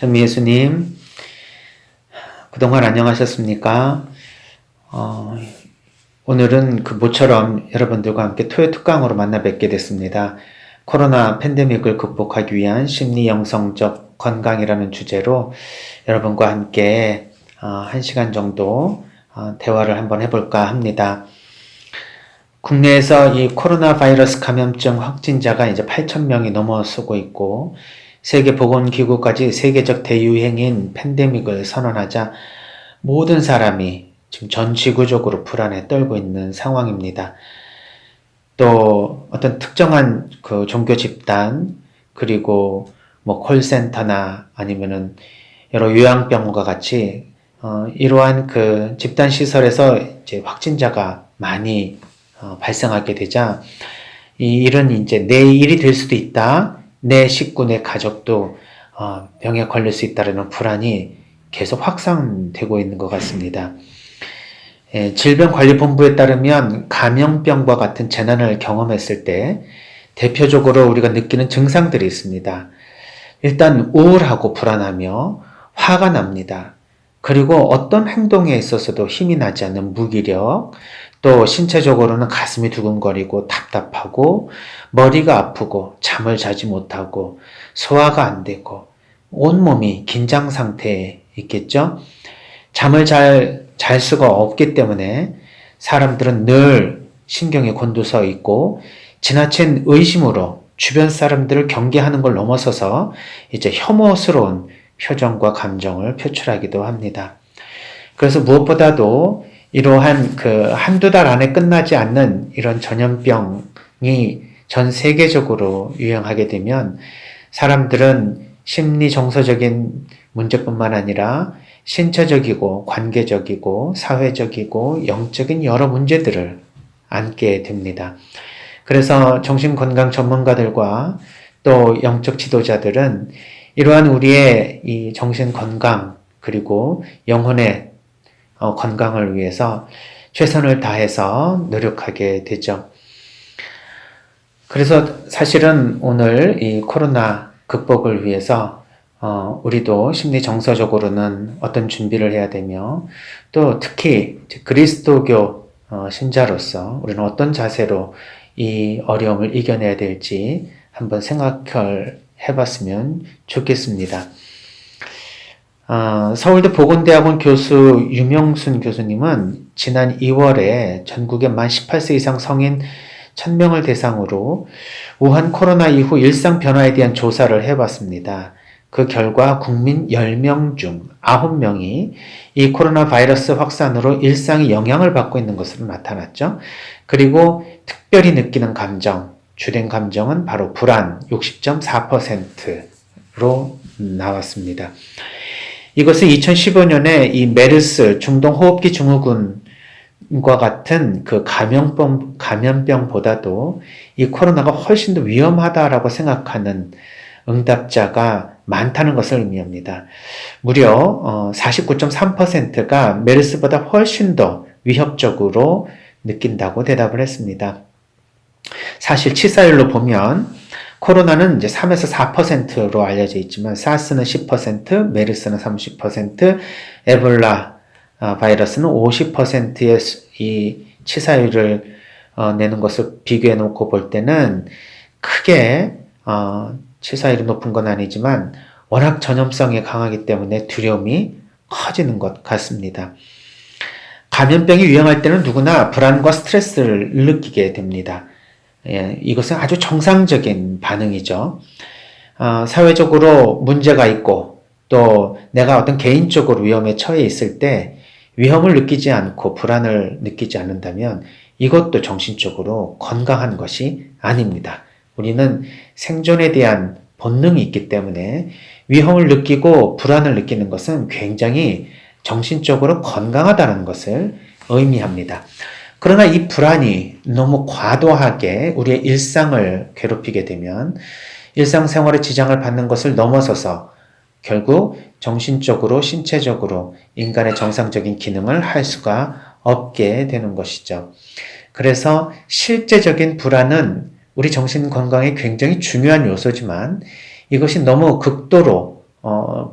전미 예수님, 그동안 안녕하셨습니까? 오늘은 그 모처럼 여러분들과 함께 토요 특강으로 만나 뵙게 됐습니다. 코로나 팬데믹을 극복하기 위한 심리 영성적 건강이라는 주제로 여러분과 함께 1시간 정도 대화를 한번 해볼까 합니다. 국내에서 이 코로나 바이러스 감염증 확진자가 이제 8,000명이 넘어서고 있고, 세계보건기구까지 세계적 대유행인 팬데믹을 선언하자 모든 사람이 지금 전 지구적으로 불안에 떨고 있는 상황입니다. 또 어떤 특정한 그 종교 집단, 그리고 뭐 콜센터나 아니면은 여러 요양병원과 같이 이러한 그 집단 시설에서 이제 확진자가 많이 발생하게 되자 이 일은 이제 내 일이 될 수도 있다. 내 식구, 내 가족도 병에 걸릴 수 있다는 불안이 계속 확산되고 있는 것 같습니다. 질병관리본부에 따르면 감염병과 같은 재난을 경험했을 때 대표적으로 우리가 느끼는 증상들이 있습니다. 일단 우울하고 불안하며 화가 납니다. 그리고 어떤 행동에 있어서도 힘이 나지 않는 무기력, 또 신체적으로는 가슴이 두근거리고 답답하고 머리가 아프고 잠을 자지 못하고 소화가 안 되고 온몸이 긴장 상태에 있겠죠? 잠을 잘 수가 없기 때문에 사람들은 늘 신경이 곤두서 있고 지나친 의심으로 주변 사람들을 경계하는 걸 넘어서서 이제 혐오스러운 표정과 감정을 표출하기도 합니다. 그래서 무엇보다도 이러한 그 한두 달 안에 끝나지 않는 이런 전염병이 전 세계적으로 유행하게 되면 사람들은 심리 정서적인 문제뿐만 아니라 신체적이고 관계적이고 사회적이고 영적인 여러 문제들을 안게 됩니다. 그래서 정신건강 전문가들과 또 영적 지도자들은 이러한 우리의 이 정신건강 그리고 영혼의 건강을 위해서 최선을 다해서 노력하게 되죠. 그래서 사실은 오늘 이 코로나 극복을 위해서 우리도 심리 정서적으로는 어떤 준비를 해야 되며 또 특히 그리스도교 신자로서 우리는 어떤 자세로 이 어려움을 이겨내야 될지 한번 생각해 봤으면 좋겠습니다. 서울대 보건대학원 교수 유명순 교수님은 지난 2월에 전국의 만 18세 이상 성인 1000명을 대상으로 우한 코로나 이후 일상 변화에 대한 조사를 해봤습니다. 그 결과 국민 10명 중 9명이 이 코로나 바이러스 확산으로 일상이 영향을 받고 있는 것으로 나타났죠. 그리고 특별히 느끼는 감정, 주된 감정은 바로 불안 60.4%로 나왔습니다. 이것은 2015년에 이 메르스 중동호흡기 증후군과 같은 그 감염병보다도 이 코로나가 훨씬 더 위험하다라고 생각하는 응답자가 많다는 것을 의미합니다. 무려 49.3%가 메르스보다 훨씬 더 위협적으로 느낀다고 대답을 했습니다. 사실 치사율로 보면 코로나는 이제 3에서 4%로 알려져 있지만 사스는 10%, 메르스는 30%, 에볼라 바이러스는 50%의 이 치사율을 내는 것을 비교해 놓고 볼 때는 크게 치사율이 높은 건 아니지만 워낙 전염성이 강하기 때문에 두려움이 커지는 것 같습니다. 감염병이 유행할 때는 누구나 불안과 스트레스를 느끼게 됩니다. 이것은 아주 정상적인 반응이죠. 사회적으로 문제가 있고 또 내가 어떤 개인적으로 위험에 처해 있을 때 위험을 느끼지 않고 불안을 느끼지 않는다면 이것도 정신적으로 건강한 것이 아닙니다. 우리는 생존에 대한 본능이 있기 때문에 위험을 느끼고 불안을 느끼는 것은 굉장히 정신적으로 건강하다는 것을 의미합니다. 그러나 이 불안이 너무 과도하게 우리의 일상을 괴롭히게 되면 일상생활에 지장을 받는 것을 넘어서서 결국 정신적으로, 신체적으로 인간의 정상적인 기능을 할 수가 없게 되는 것이죠. 그래서 실제적인 불안은 우리 정신 건강에 굉장히 중요한 요소지만 이것이 너무 극도로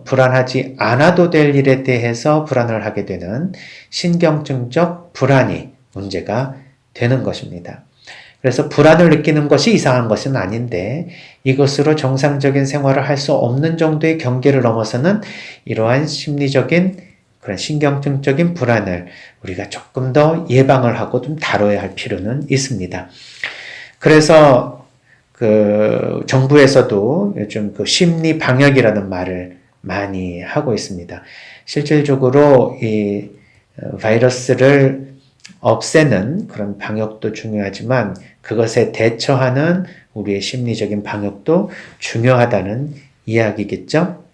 불안하지 않아도 될 일에 대해서 불안을 하게 되는 신경증적 불안이 문제가 되는 것입니다. 그래서 불안을 느끼는 것이 이상한 것은 아닌데 이것으로 정상적인 생활을 할 수 없는 정도의 경계를 넘어서는 이러한 심리적인 그런 신경증적인 불안을 우리가 조금 더 예방을 하고 좀 다뤄야 할 필요는 있습니다. 그래서 정부에서도 요즘 심리 방역이라는 말을 많이 하고 있습니다. 실질적으로 이 바이러스를 없애는 그런 방역도 중요하지만 그것에 대처하는 우리의 심리적인 방역도 중요하다는 이야기겠죠.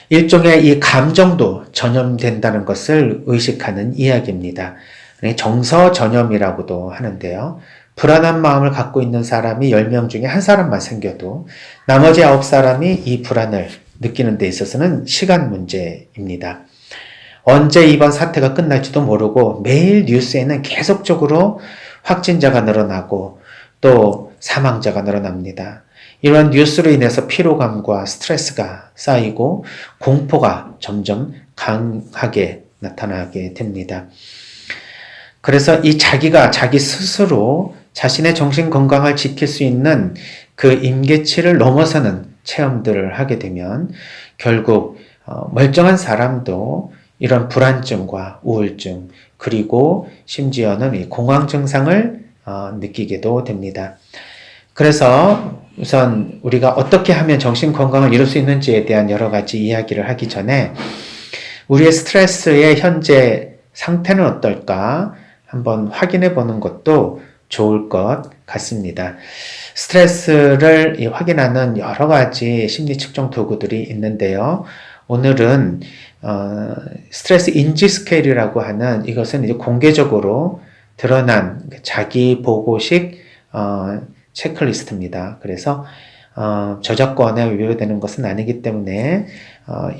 일종의 이 감정도 전염된다는 것을 의식하는 이야기입니다. 정서 전염이라고도 하는데요. 불안한 마음을 갖고 있는 사람이 10명 중에 한 사람만 생겨도 나머지 9사람이 이 불안을 느끼는 데 있어서는 시간 문제입니다. 언제 이번 사태가 끝날지도 모르고 매일 뉴스에는 계속적으로 확진자가 늘어나고 또 사망자가 늘어납니다. 이러한 뉴스로 인해서 피로감과 스트레스가 쌓이고 공포가 점점 강하게 나타나게 됩니다. 그래서 이 자기 스스로 자신의 정신 건강을 지킬 수 있는 그 임계치를 넘어서는 체험들을 하게 되면 결국 멀쩡한 사람도 이런 불안증과 우울증 그리고 심지어는 이 공황 증상을 느끼게도 됩니다. 그래서 우선 우리가 어떻게 하면 정신 건강을 이룰 수 있는지에 대한 여러 가지 이야기를 하기 전에 우리의 스트레스의 현재 상태는 어떨까 한번 확인해 보는 것도 좋을 것 같습니다. 스트레스를 확인하는 여러 가지 심리 측정 도구들이 있는데요. 오늘은 스트레스 인지 스케일이라고 하는 이것은 이제 공개적으로 드러난 자기 보고식 체크리스트입니다. 그래서 저작권에 위배되는 것은 아니기 때문에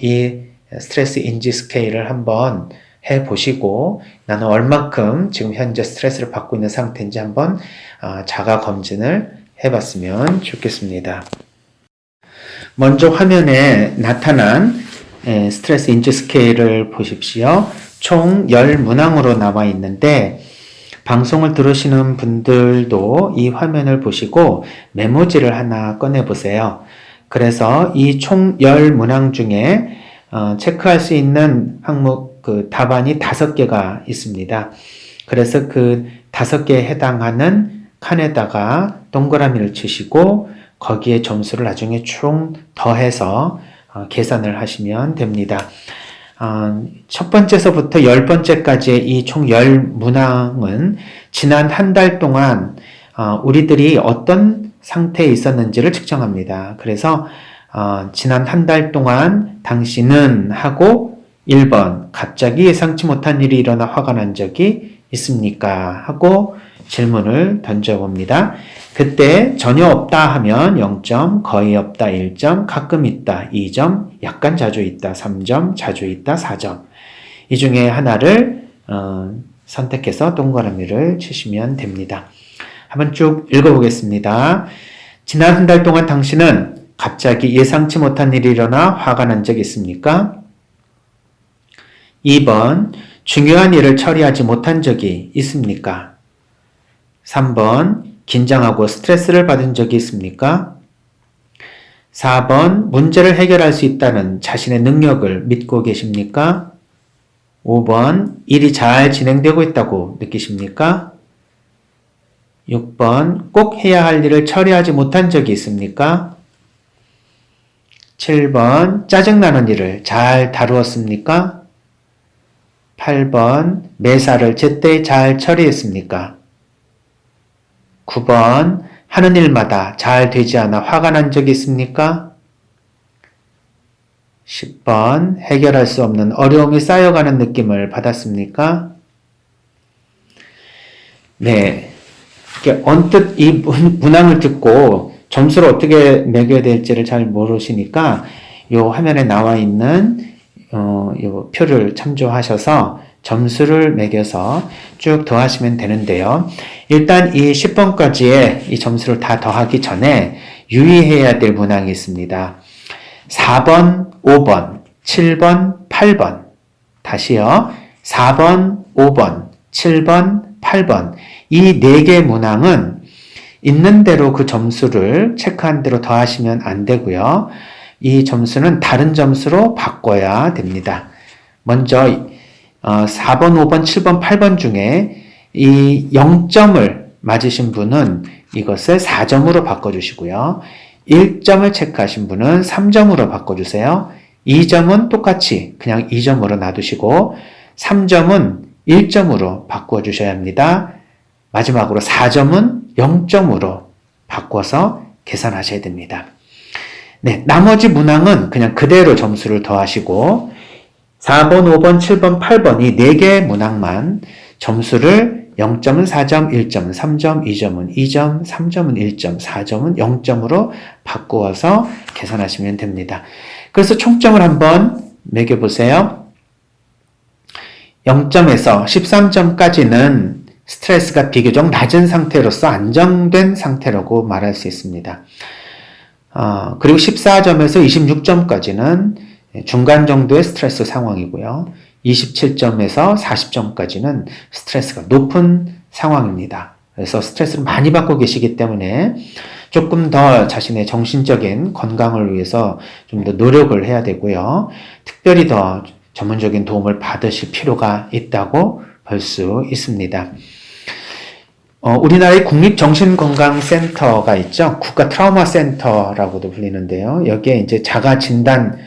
이 스트레스 인지 스케일을 한번 해보시고 나는 얼만큼 지금 현재 스트레스를 받고 있는 상태인지 한번 자가 검진을 해봤으면 좋겠습니다. 먼저 화면에 나타난 스트레스 인지 스케일을 보십시오. 총 10문항으로 나와 있는데 방송을 들으시는 분들도 이 화면을 보시고 메모지를 하나 꺼내 보세요. 그래서 이 총 10문항 중에 체크할 수 있는 항목 답안이 5개가 있습니다. 그래서 그 5개에 해당하는 칸에다가 동그라미를 치시고 거기에 점수를 나중에 총 더해서 계산을 하시면 됩니다. 첫 번째서부터 10번째까지의 이 총 10문항은 지난 한 달 동안 우리들이 어떤 상태에 있었는지를 측정합니다. 그래서 지난 한 달 동안 당신은 하고 1번 갑자기 예상치 못한 일이 일어나 화가 난 적이 있습니까? 하고 질문을 던져봅니다. 그때 전혀 없다 하면 0점, 거의 없다 1점, 가끔 있다 2점, 약간 자주 있다 3점, 자주 있다 4점. 이 중에 하나를 선택해서 동그라미를 치시면 됩니다. 한번 쭉 읽어보겠습니다. 지난 한 달 동안 당신은 갑자기 예상치 못한 일이 일어나 화가 난 적이 있습니까? 2번, 중요한 일을 처리하지 못한 적이 있습니까? 3번, 긴장하고 스트레스를 받은 적이 있습니까? 4번, 문제를 해결할 수 있다는 자신의 능력을 믿고 계십니까? 5번, 일이 잘 진행되고 있다고 느끼십니까? 6번, 꼭 해야 할 일을 처리하지 못한 적이 있습니까? 7번, 짜증나는 일을 잘 다루었습니까? 8번, 매사를 제때 잘 처리했습니까? 9번, 하는 일마다 잘 되지 않아 화가 난 적이 있습니까? 10번, 해결할 수 없는 어려움이 쌓여가는 느낌을 받았습니까? 네. 언뜻 이 문항을 듣고 점수를 어떻게 매겨야 될지를 잘 모르시니까 이 화면에 나와 있는 요 표를 참조하셔서 점수를 매겨서 쭉 더하시면 되는데요. 일단 이 10번까지의 이 점수를 다 더하기 전에 유의해야 될 문항이 있습니다. 4번, 5번, 7번, 8번. 다시요. 4번, 5번, 7번, 8번. 이 4개 문항은 있는 대로 그 점수를 체크한 대로 더하시면 안 되고요. 이 점수는 다른 점수로 바꿔야 됩니다. 먼저 4번, 5번, 7번, 8번 중에 이 0점을 맞으신 분은 이것을 4점으로 바꿔주시고요. 1점을 체크하신 분은 3점으로 바꿔주세요. 2점은 똑같이 그냥 2점으로 놔두시고 3점은 1점으로 바꿔주셔야 합니다. 마지막으로 4점은 0점으로 바꿔서 계산하셔야 됩니다. 네, 나머지 문항은 그냥 그대로 점수를 더하시고 4번, 5번, 7번, 8번 이 4개 문항만 점수를 0점은 4점, 1점은 3점, 2점은 2점, 3점은 1점, 4점은 0점으로 바꾸어서 계산하시면 됩니다. 그래서 총점을 한번 매겨보세요. 0점에서 13점까지는 스트레스가 비교적 낮은 상태로서 안정된 상태라고 말할 수 있습니다. 그리고 14점에서 26점까지는 중간 정도의 스트레스 상황이고요. 27점에서 40점까지는 스트레스가 높은 상황입니다. 그래서 스트레스를 많이 받고 계시기 때문에 조금 더 자신의 정신적인 건강을 위해서 좀 더 노력을 해야 되고요. 특별히 더 전문적인 도움을 받으실 필요가 있다고 볼 수 있습니다. 우리나라의 국립정신건강센터가 있죠. 국가트라우마센터라고도 불리는데요. 여기에 이제 자가 진단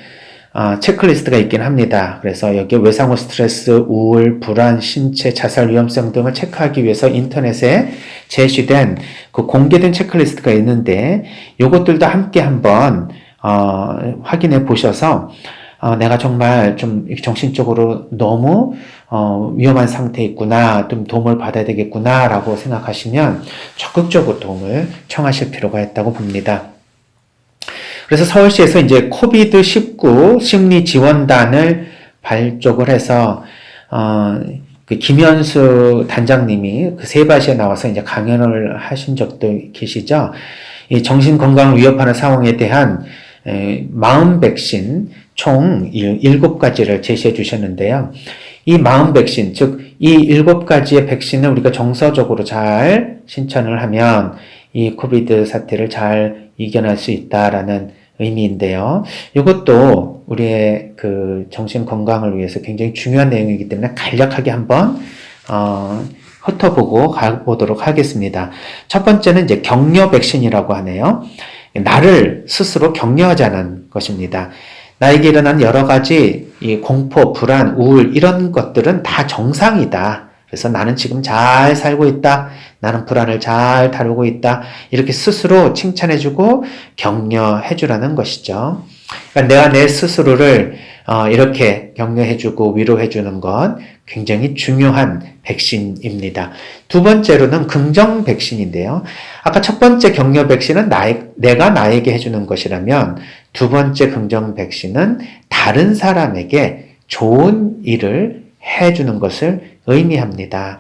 체크리스트가 있긴 합니다. 그래서 여기에 외상후 스트레스, 우울, 불안, 신체, 자살 위험성 등을 체크하기 위해서 인터넷에 제시된 그 공개된 체크리스트가 있는데 이것들도 함께 한번 확인해 보셔서 내가 정말 좀 정신적으로 너무 위험한 상태에 있구나, 좀 도움을 받아야 되겠구나 라고 생각하시면 적극적으로 도움을 청하실 필요가 있다고 봅니다. 그래서 서울시에서 이제 코비드-19 심리 지원단을 발족을 해서 그 김현수 단장님이 그 세바시에 나와서 이제 강연을 하신 적도 계시죠. 이 정신 건강을 위협하는 상황에 대한 마음 백신 총 7가지를 제시해 주셨는데요. 이 마음 백신, 즉 이 7가지의 백신을 우리가 정서적으로 잘 신천을 하면 이 코비드 사태를 잘 이겨낼 수 있다라는 의미인데요. 이것도 우리의 그 정신 건강을 위해서 굉장히 중요한 내용이기 때문에 간략하게 한번 훑어보고 가보도록 하겠습니다. 첫 번째는 이제 격려 백신이라고 하네요. 나를 스스로 격려하자는 것입니다. 나에게 일어난 여러 가지 이 공포, 불안, 우울 이런 것들은 다 정상이다. 그래서 나는 지금 잘 살고 있다. 나는 불안을 잘 다루고 있다. 이렇게 스스로 칭찬해주고 격려해주라는 것이죠. 그러니까 내가 내 스스로를 이렇게 격려해주고 위로해주는 건 굉장히 중요한 백신입니다. 두 번째로는 긍정 백신인데요. 아까 첫 번째 격려 백신은 내가 나에게 해주는 것이라면 두 번째 긍정 백신은 다른 사람에게 좋은 일을 해주는 것을 의미합니다.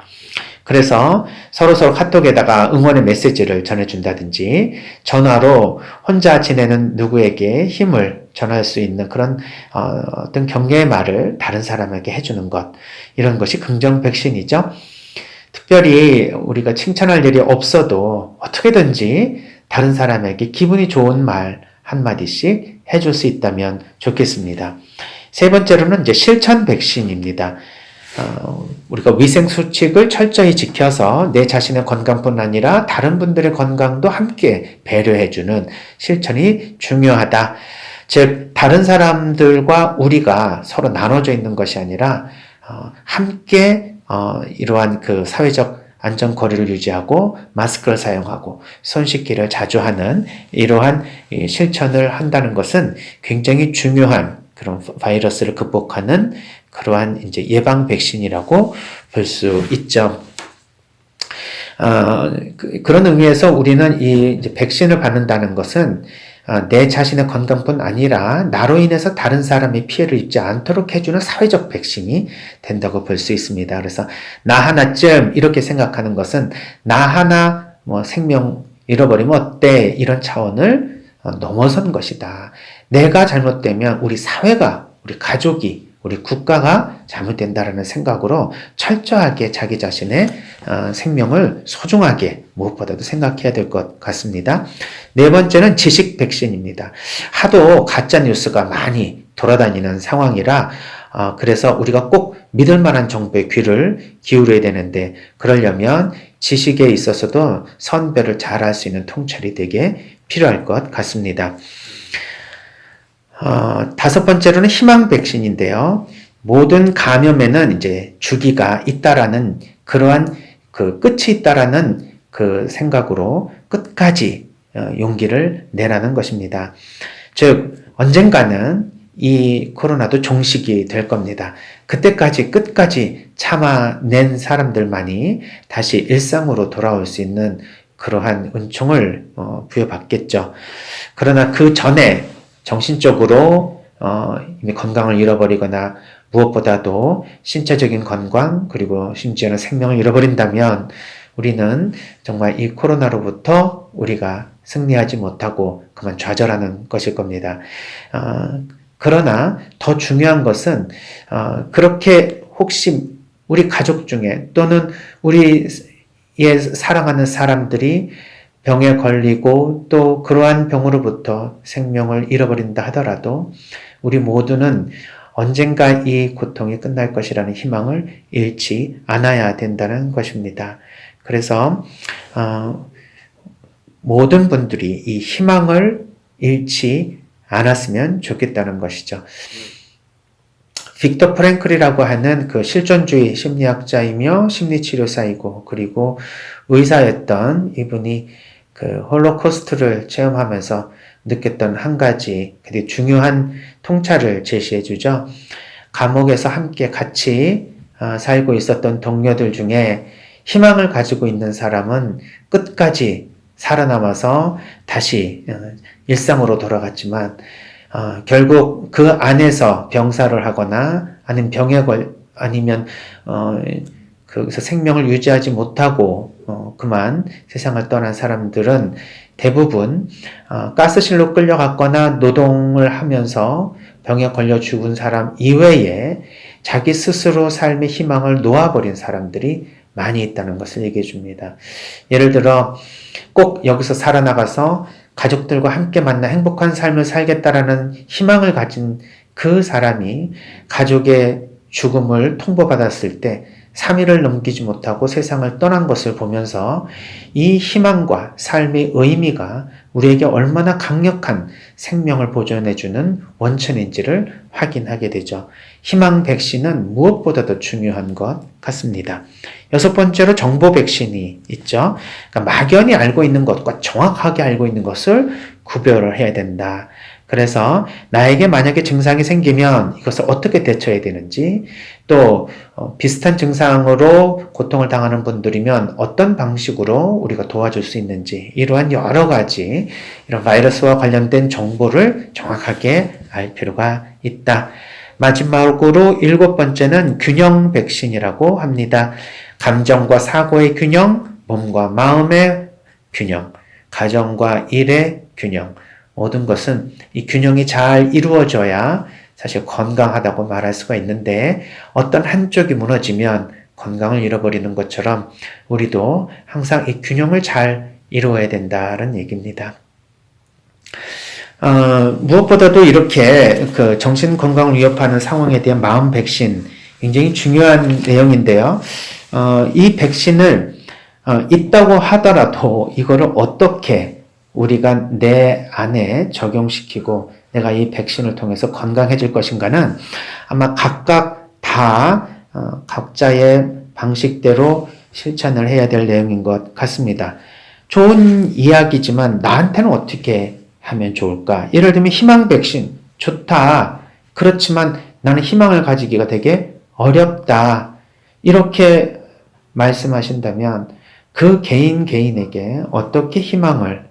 그래서 서로 카톡에다가 응원의 메시지를 전해준다든지 전화로 혼자 지내는 누구에게 힘을 전할 수 있는 그런 어떤 격려의 말을 다른 사람에게 해주는 것, 이런 것이 긍정 백신이죠. 특별히 우리가 칭찬할 일이 없어도 어떻게든지 다른 사람에게 기분이 좋은 말 한마디씩 해줄 수 있다면 좋겠습니다. 세 번째로는 이제 실천 백신입니다. 우리가 위생 수칙을 철저히 지켜서 내 자신의 건강뿐 아니라 다른 분들의 건강도 함께 배려해주는 실천이 중요하다. 즉 다른 사람들과 우리가 서로 나눠져 있는 것이 아니라 함께 이러한 그 사회적 안전거리를 유지하고 마스크를 사용하고 손 씻기를 자주 하는 이러한 실천을 한다는 것은 굉장히 중요한 그런 바이러스를 극복하는 그러한 이제 예방 백신이라고 볼 수 있죠. 그런 의미에서 우리는 이 이제 백신을 받는다는 것은 내 자신의 건강뿐 아니라 나로 인해서 다른 사람이 피해를 입지 않도록 해주는 사회적 백신이 된다고 볼 수 있습니다. 그래서 나 하나쯤 이렇게 생각하는 것은 나 하나 생명 잃어버리면 어때? 이런 차원을 넘어선 것이다. 내가 잘못되면 우리 사회가, 우리 가족이, 우리 국가가 잘못된다라는 생각으로 철저하게 자기 자신의 생명을 소중하게 무엇보다도 생각해야 될 것 같습니다. 네 번째는 지식 백신입니다. 하도 가짜 뉴스가 많이 돌아다니는 상황이라 그래서 우리가 꼭 믿을 만한 정보에 귀를 기울여야 되는데 그러려면 지식에 있어서도 선별을 잘 할 수 있는 통찰이 되게 필요할 것 같습니다. 다섯 번째로는 희망 백신인데요. 모든 감염에는 이제 주기가 있다라는 그러한 그 끝이 있다라는 그 생각으로 끝까지 용기를 내라는 것입니다. 즉 언젠가는 이 코로나도 종식이 될 겁니다. 그때까지 끝까지 참아낸 사람들만이 다시 일상으로 돌아올 수 있는 그러한 은총을 부여받겠죠. 그러나 그 전에 정신적으로 이미 건강을 잃어버리거나 무엇보다도 신체적인 건강 그리고 심지어는 생명을 잃어버린다면 우리는 정말 이 코로나로부터 우리가 승리하지 못하고 그만 좌절하는 것일 겁니다. 그러나 더 중요한 것은 그렇게 혹시 우리 가족 중에 또는 우리의 사랑하는 사람들이 병에 걸리고 또 그러한 병으로부터 생명을 잃어버린다 하더라도 우리 모두는 언젠가 이 고통이 끝날 것이라는 희망을 잃지 않아야 된다는 것입니다. 그래서 모든 분들이 이 희망을 잃지 않았으면 좋겠다는 것이죠. 빅터 프랭클이라고 하는 그 실존주의 심리학자이며 심리치료사이고 그리고 의사였던 이분이 그 홀로코스트를 체험하면서 느꼈던 한 가지 되게 중요한 통찰을 제시해 주죠. 감옥에서 함께 같이 살고 있었던 동료들 중에 희망을 가지고 있는 사람은 끝까지 살아남아서 다시 일상으로 돌아갔지만 결국 그 안에서 병사를 하거나 아니면 거기서 생명을 유지하지 못하고 그만 세상을 떠난 사람들은 대부분 가스실로 끌려갔거나 노동을 하면서 병에 걸려 죽은 사람 이외에 자기 스스로 삶의 희망을 놓아버린 사람들이 많이 있다는 것을 얘기해 줍니다. 예를 들어 꼭 여기서 살아나가서 가족들과 함께 만나 행복한 삶을 살겠다라는 희망을 가진 그 사람이 가족의 죽음을 통보받았을 때 3일을 넘기지 못하고 세상을 떠난 것을 보면서 이 희망과 삶의 의미가 우리에게 얼마나 강력한 생명을 보존해주는 원천인지를 확인하게 되죠. 희망 백신은 무엇보다도 중요한 것 같습니다. 여섯 번째로 정보 백신이 있죠. 그러니까 막연히 알고 있는 것과 정확하게 알고 있는 것을 구별을 해야 된다. 그래서 나에게 만약에 증상이 생기면 이것을 어떻게 대처해야 되는지 또 비슷한 증상으로 고통을 당하는 분들이면 어떤 방식으로 우리가 도와줄 수 있는지 이러한 여러 가지 이런 바이러스와 관련된 정보를 정확하게 알 필요가 있다. 마지막으로 일곱 번째는 균형 백신이라고 합니다. 감정과 사고의 균형, 몸과 마음의 균형, 가정과 일의 균형 모든 것은 이 균형이 잘 이루어져야 사실 건강하다고 말할 수가 있는데 어떤 한쪽이 무너지면 건강을 잃어버리는 것처럼 우리도 항상 이 균형을 잘 이루어야 된다는 얘기입니다. 무엇보다도 이렇게 그 정신 건강을 위협하는 상황에 대한 마음 백신 굉장히 중요한 내용인데요. 이 백신을 있다고 하더라도 이거를 어떻게 우리가 내 안에 적용시키고 내가 이 백신을 통해서 건강해질 것인가는 아마 각각 다 각자의 방식대로 실천을 해야 될 내용인 것 같습니다. 좋은 이야기지만 나한테는 어떻게 하면 좋을까? 예를 들면 희망 백신 좋다. 그렇지만 나는 희망을 가지기가 되게 어렵다. 이렇게 말씀하신다면 그 개인에게 어떻게 희망을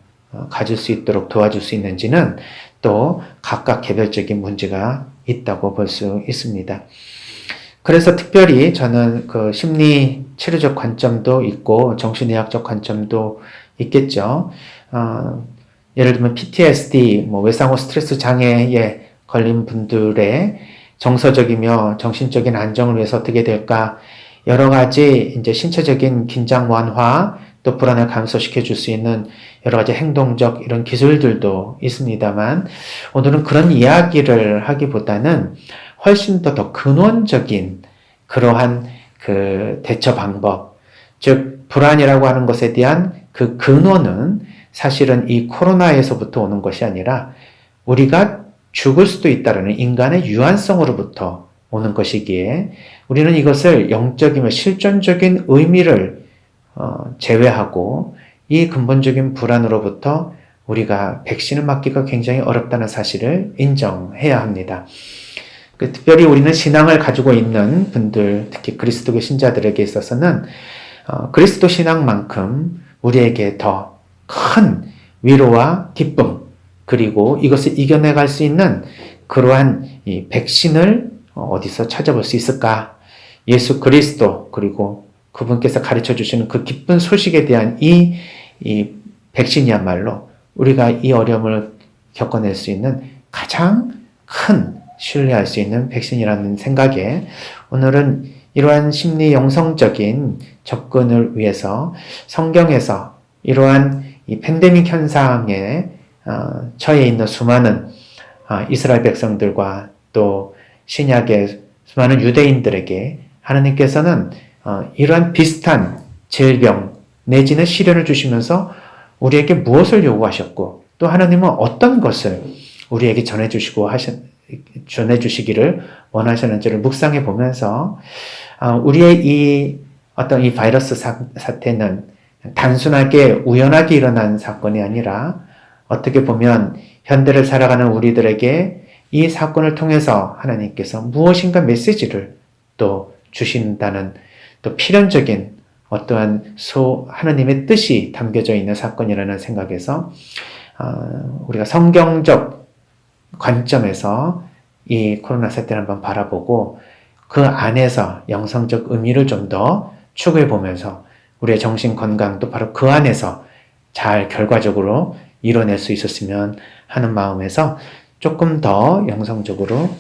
가질 수 있도록 도와줄 수 있는지는 또 각각 개별적인 문제가 있다고 볼 수 있습니다. 그래서 특별히 저는 그 심리 치료적 관점도 있고 정신의학적 관점도 있겠죠. 예를 들면 PTSD, 외상후 스트레스 장애에 걸린 분들의 정서적이며 정신적인 안정을 위해서 어떻게 될까? 여러 가지 이제 신체적인 긴장 완화, 또 불안을 감소시켜 줄 수 있는 여러 가지 행동적 이런 기술들도 있습니다만, 오늘은 그런 이야기를 하기보다는 훨씬 더 근원적인 그러한 그 대처 방법, 즉 불안이라고 하는 것에 대한 그 근원은 사실은 이 코로나에서부터 오는 것이 아니라 우리가 죽을 수도 있다는 인간의 유한성으로부터 오는 것이기에 우리는 이것을 영적이며 실존적인 의미를 제외하고 이 근본적인 불안으로부터 우리가 백신을 맞기가 굉장히 어렵다는 사실을 인정해야 합니다. 특별히 우리는 신앙을 가지고 있는 분들, 특히 그리스도교 신자들에게 있어서는 그리스도 신앙만큼 우리에게 더 큰 위로와 기쁨, 그리고 이것을 이겨내갈 수 있는 그러한 이 백신을 어디서 찾아볼 수 있을까? 예수 그리스도, 그리고 그분께서 가르쳐 주시는 그 기쁜 소식에 대한 이 백신이야말로 우리가 이 어려움을 겪어낼 수 있는 가장 큰 신뢰할 수 있는 백신이라는 생각에 오늘은 이러한 심리 영성적인 접근을 위해서 성경에서 이러한 이 팬데믹 현상에 처해 있는 수많은 이스라엘 백성들과 또 신약의 수많은 유대인들에게 하나님께서는 이러한 비슷한 질병 내지는 시련을 주시면서 우리에게 무엇을 요구하셨고 또 하나님은 어떤 것을 우리에게 전해주시기를 원하셨는지를 묵상해 보면서 우리의 이 어떤 이 바이러스 사태는 단순하게 우연하게 일어난 사건이 아니라 어떻게 보면 현대를 살아가는 우리들에게 이 사건을 통해서 하나님께서 무엇인가 메시지를 또 주신다는 또 필연적인 어떠한 하나님의 뜻이 담겨져 있는 사건이라는 생각에서 우리가 성경적 관점에서 이 코로나 사태를 한번 바라보고 그 안에서 영성적 의미를 좀 더 추구해 보면서 우리의 정신 건강도 바로 그 안에서 잘 결과적으로 이뤄낼 수 있었으면 하는 마음에서 조금 더 영성적으로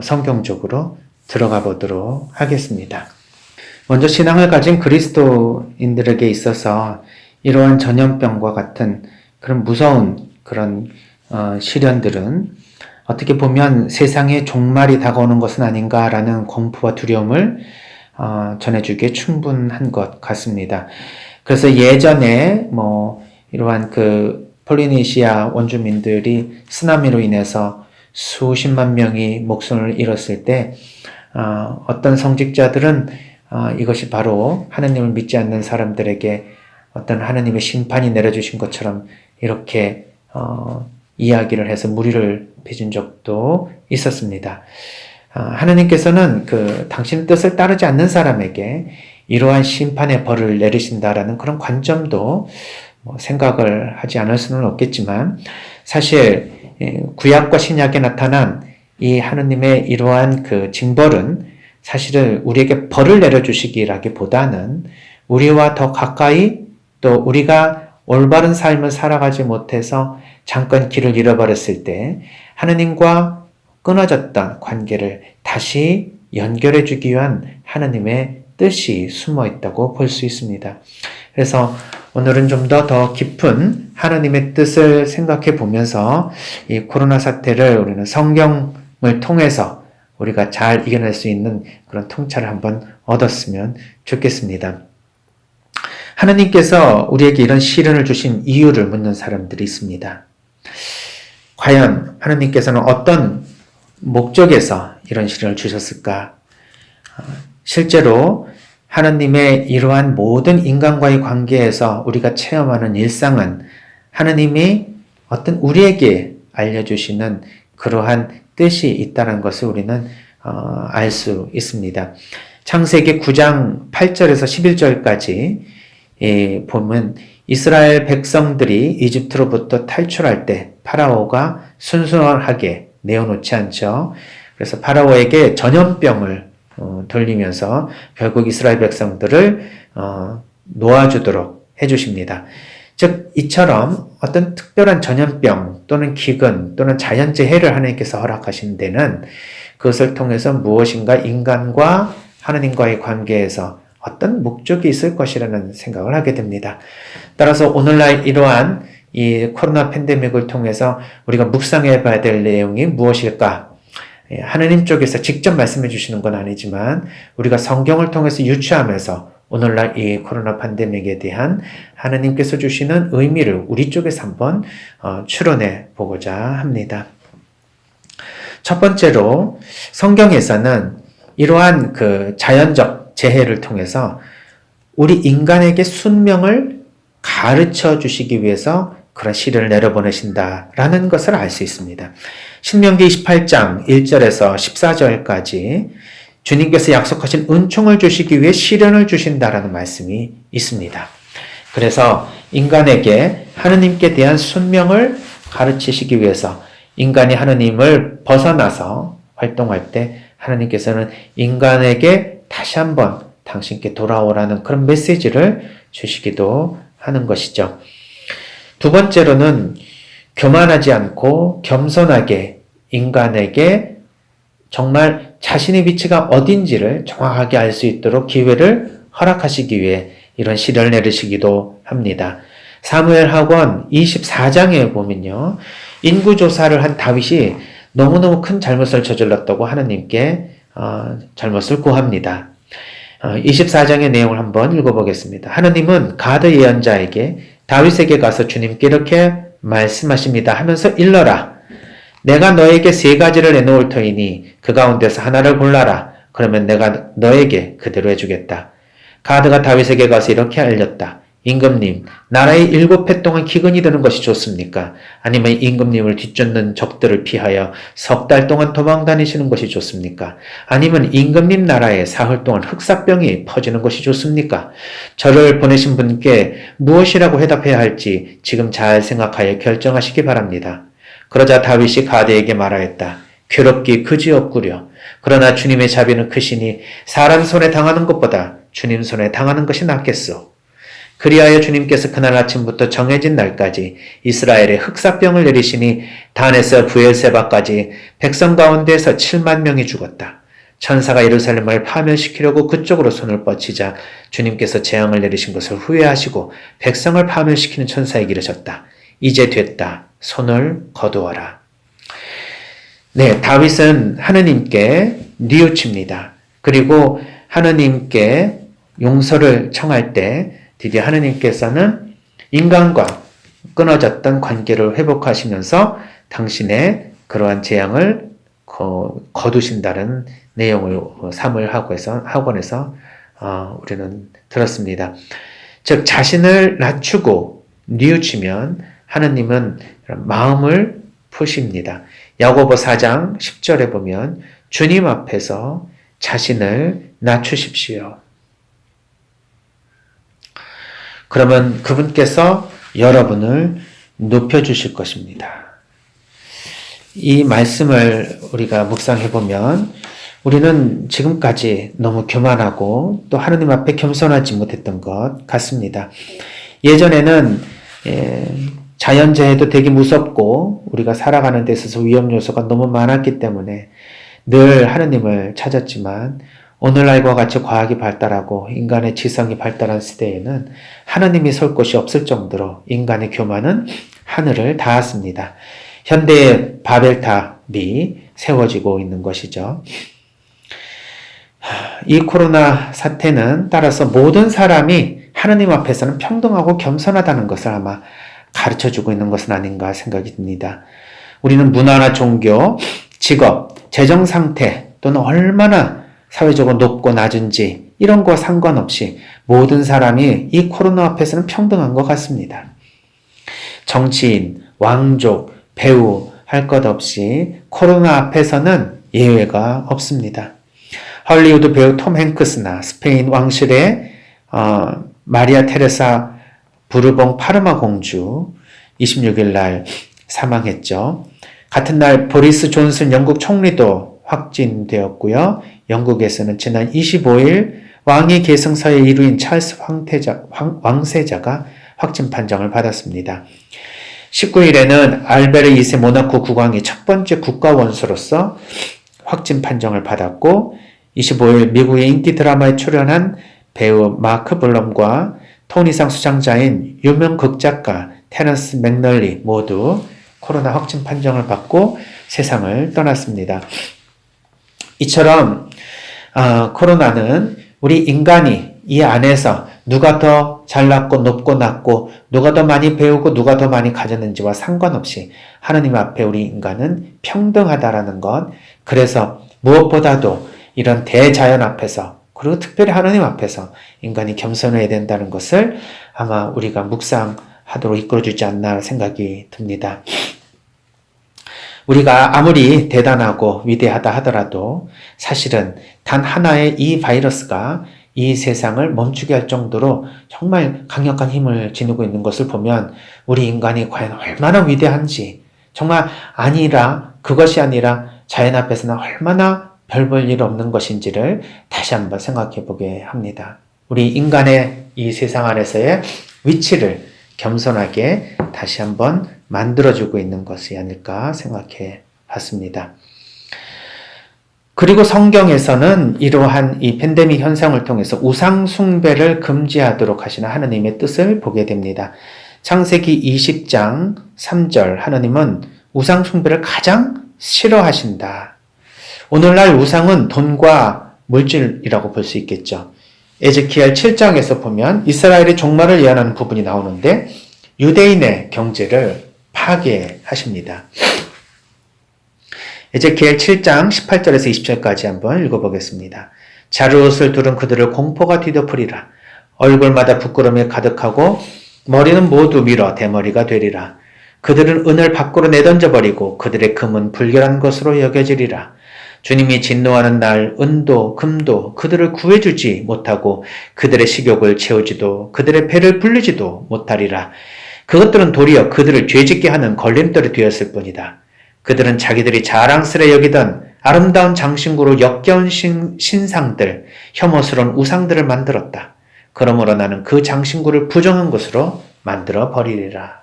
성경적으로 들어가 보도록 하겠습니다. 먼저 신앙을 가진 그리스도인들에게 있어서 이러한 전염병과 같은 그런 무서운 그런 시련들은 어떻게 보면 세상의 종말이 다가오는 것은 아닌가라는 공포와 두려움을 전해주기에 충분한 것 같습니다. 그래서 예전에 이러한 그 폴리네시아 원주민들이 쓰나미로 인해서 수십만 명이 목숨을 잃었을 때 어떤 성직자들은 이것이 바로 하나님을 믿지 않는 사람들에게 어떤 하나님의 심판이 내려주신 것처럼 이렇게 이야기를 해서 무리를 빚은 적도 있었습니다. 하나님께서는 당신 뜻을 따르지 않는 사람에게 이러한 심판의 벌을 내리신다라는 그런 관점도 생각을 하지 않을 수는 없겠지만 사실 구약과 신약에 나타난 이 하나님의 이러한 그 징벌은 사실은 우리에게 벌을 내려주시기라기보다는 우리와 더 가까이 또 우리가 올바른 삶을 살아가지 못해서 잠깐 길을 잃어버렸을 때 하나님과 끊어졌던 관계를 다시 연결해 주기 위한 하나님의 뜻이 숨어 있다고 볼 수 있습니다. 그래서 오늘은 좀 더 깊은 하나님의 뜻을 생각해 보면서 이 코로나 사태를 우리는 성경을 통해서 우리가 잘 이겨낼 수 있는 그런 통찰을 한번 얻었으면 좋겠습니다. 하나님께서 우리에게 이런 시련을 주신 이유를 묻는 사람들이 있습니다. 과연 하나님께서는 어떤 목적에서 이런 시련을 주셨을까? 실제로 하나님의 이러한 모든 인간과의 관계에서 우리가 체험하는 일상은 하나님이 어떤 우리에게 알려주시는 그러한 뜻이 있다는 것을 우리는 알 수 있습니다. 창세기 9장 8절에서 11절까지 보면 이스라엘 백성들이 이집트로부터 탈출할 때 파라오가 순순하게 내어놓지 않죠. 그래서 파라오에게 전염병을 돌리면서 결국 이스라엘 백성들을 놓아주도록 해주십니다. 즉 이처럼 어떤 특별한 전염병 또는 기근 또는 자연재해를 하나님께서 허락하신 데는 그것을 통해서 무엇인가 인간과 하나님과의 관계에서 어떤 목적이 있을 것이라는 생각을 하게 됩니다. 따라서 오늘날 이러한 이 코로나 팬데믹을 통해서 우리가 묵상해 봐야 될 내용이 무엇일까? 하나님 쪽에서 직접 말씀해 주시는 건 아니지만 우리가 성경을 통해서 유추하면서 오늘날 이 코로나 팬데믹에 대한 하나님께서 주시는 의미를 우리 쪽에서 한번 추론해 보고자 합니다. 첫 번째로 성경에서는 이러한 그 자연적 재해를 통해서 우리 인간에게 순명을 가르쳐 주시기 위해서 그런 시련을 내려보내신다라는 것을 알 수 있습니다. 신명기 28장 1절에서 14절까지 주님께서 약속하신 은총을 주시기 위해 시련을 주신다라는 말씀이 있습니다. 그래서 인간에게 하느님께 대한 순명을 가르치시기 위해서 인간이 하느님을 벗어나서 활동할 때 하나님께서는 인간에게 다시 한번 당신께 돌아오라는 그런 메시지를 주시기도 하는 것이죠. 두 번째로는 교만하지 않고 겸손하게 인간에게 정말 자신의 위치가 어딘지를 정확하게 알 수 있도록 기회를 허락하시기 위해 이런 시련을 내리시기도 합니다. 사무엘하권 24장에 보면요. 인구조사를 한 다윗이 너무너무 큰 잘못을 저질렀다고 하나님께 잘못을 고합니다. 24장의 내용을 한번 읽어보겠습니다. 하나님은 가드 예언자에게 다윗에게 가서 주님께 이렇게 말씀하십니다. 하면서 일러라. 내가 너에게 세 가지를 내놓을 터이니 그 가운데서 하나를 골라라. 그러면 내가 너에게 그대로 해주겠다. 가드가 다윗에게 가서 이렇게 알렸다. 임금님, 나라의 7해 동안 기근이 드는 것이 좋습니까? 아니면 임금님을 뒤쫓는 적들을 피하여 석 달 동안 도망 다니시는 것이 좋습니까? 아니면 임금님 나라에 사흘 동안 흑사병이 퍼지는 것이 좋습니까? 저를 보내신 분께 무엇이라고 해답해야 할지 지금 잘 생각하여 결정하시기 바랍니다. 그러자 다윗이 가드에게 말하였다. 괴롭기 그지없구려. 그러나 주님의 자비는 크시니 사람 손에 당하는 것보다 주님 손에 당하는 것이 낫겠소. 그리하여 주님께서 그날 아침부터 정해진 날까지 이스라엘에 흑사병을 내리시니 단에서 브엘세바까지 백성 가운데에서 7만 명이 죽었다. 천사가 예루살렘을 파멸시키려고 그쪽으로 손을 뻗치자 주님께서 재앙을 내리신 것을 후회하시고 백성을 파멸시키는 천사에게 이르셨다. 이제 됐다. 손을 거두어라. 네, 다윗은 하느님께 뉘우칩니다. 그리고 하느님께 용서를 청할 때 드디어 하느님께서는 인간과 끊어졌던 관계를 회복하시면서 당신의 그러한 재앙을 거두신다는 내용을 사무엘하권에서 우리는 들었습니다. 즉 자신을 낮추고 뉘우치면 하느님은 마음을 푸십니다. 야고보 4장 10절에 보면 주님 앞에서 자신을 낮추십시오. 그러면 그분께서 여러분을 높여주실 것입니다. 이 말씀을 우리가 묵상해보면 우리는 지금까지 너무 교만하고 또 하느님 앞에 겸손하지 못했던 것 같습니다. 예전에는 자연재해도 되게 무섭고 우리가 살아가는 데 있어서 위험 요소가 너무 많았기 때문에 늘 하느님을 찾았지만 오늘날과 같이 과학이 발달하고 인간의 지성이 발달한 시대에는 하느님이 설 곳이 없을 정도로 인간의 교만은 하늘을 닿았습니다. 현대의 바벨탑이 세워지고 있는 것이죠. 이 코로나 사태는 따라서 모든 사람이 하느님 앞에서는 평등하고 겸손하다는 것을 아마 가르쳐주고 있는 것은 아닌가 생각이 듭니다. 우리는 문화나 종교, 직업, 재정 상태 또는 얼마나 사회적으로 높고 낮은지 이런 거 상관없이 모든 사람이 이 코로나 앞에서는 평등한 것 같습니다. 정치인, 왕족, 배우 할 것 없이 코로나 앞에서는 예외가 없습니다. 헐리우드 배우 톰 행크스나 스페인 왕실의 마리아 테레사 부르봉 파르마 공주 26일 날 사망했죠. 같은 날 보리스 존슨 영국 총리도 확진되었고요. 영국에서는 지난 25일 왕위 계승서의 일부인 찰스 왕세자가 확진 판정을 받았습니다. 19일에는 알베르 2세 모나코 국왕이 첫 번째 국가 원수로서 확진 판정을 받았고 25일 미국의 인기 드라마에 출연한 배우 마크 블럼과 토니상 수상자인 유명 극작가 테런스 맥널리 모두 코로나 확진 판정을 받고 세상을 떠났습니다. 이처럼 코로나는 우리 인간이 이 안에서 누가 더 잘났고 높고 낮고 누가 더 많이 배우고 누가 더 많이 가졌는지와 상관없이 하나님 앞에 우리 인간은 평등하다라는 것, 그래서 무엇보다도 이런 대자연 앞에서 그리고 특별히 하나님 앞에서 인간이 겸손해야 된다는 것을 아마 우리가 묵상하도록 이끌어주지 않나 생각이 듭니다. 우리가 아무리 대단하고 위대하다 하더라도 사실은 단 하나의 이 바이러스가 이 세상을 멈추게 할 정도로 정말 강력한 힘을 지니고 있는 것을 보면 우리 인간이 과연 얼마나 위대한지, 정말 그것이 아니라 자연 앞에서는 얼마나 별 볼 일 없는 것인지를 다시 한번 생각해 보게 합니다. 우리 인간의 이 세상 안에서의 위치를 겸손하게 다시 한번 만들어주고 있는 것이 아닐까 생각해 봤습니다. 그리고 성경에서는 이러한 이 팬데믹 현상을 통해서 우상 숭배를 금지하도록 하시는 하나님의 뜻을 보게 됩니다. 창세기 20장 3절 하나님은 우상 숭배를 가장 싫어하신다. 오늘날 우상은 돈과 물질이라고 볼 수 있겠죠. 에zekiel 7장에서 보면 이스라엘의 종말을 예언하는 부분이 나오는데 유대인의 경제를 파괴하십니다. 에zekiel 7장 18절에서 20절까지 한번 읽어보겠습니다. 자루옷을 두른 그들을 공포가 뒤덮으리라. 얼굴마다 부끄러움이 가득하고 머리는 모두 밀어 대머리가 되리라. 그들은 은을 밖으로 내던져버리고 그들의 금은 불결한 것으로 여겨지리라. 주님이 진노하는 날 은도 금도 그들을 구해주지 못하고 그들의 식욕을 채우지도 그들의 배를 불리지도 못하리라. 그것들은 도리어 그들을 죄짓게 하는 걸림돌이 되었을 뿐이다. 그들은 자기들이 자랑스레 여기던 아름다운 장신구로 역겨운 신상들, 혐오스러운 우상들을 만들었다. 그러므로 나는 그 장신구를 부정한 것으로 만들어 버리리라.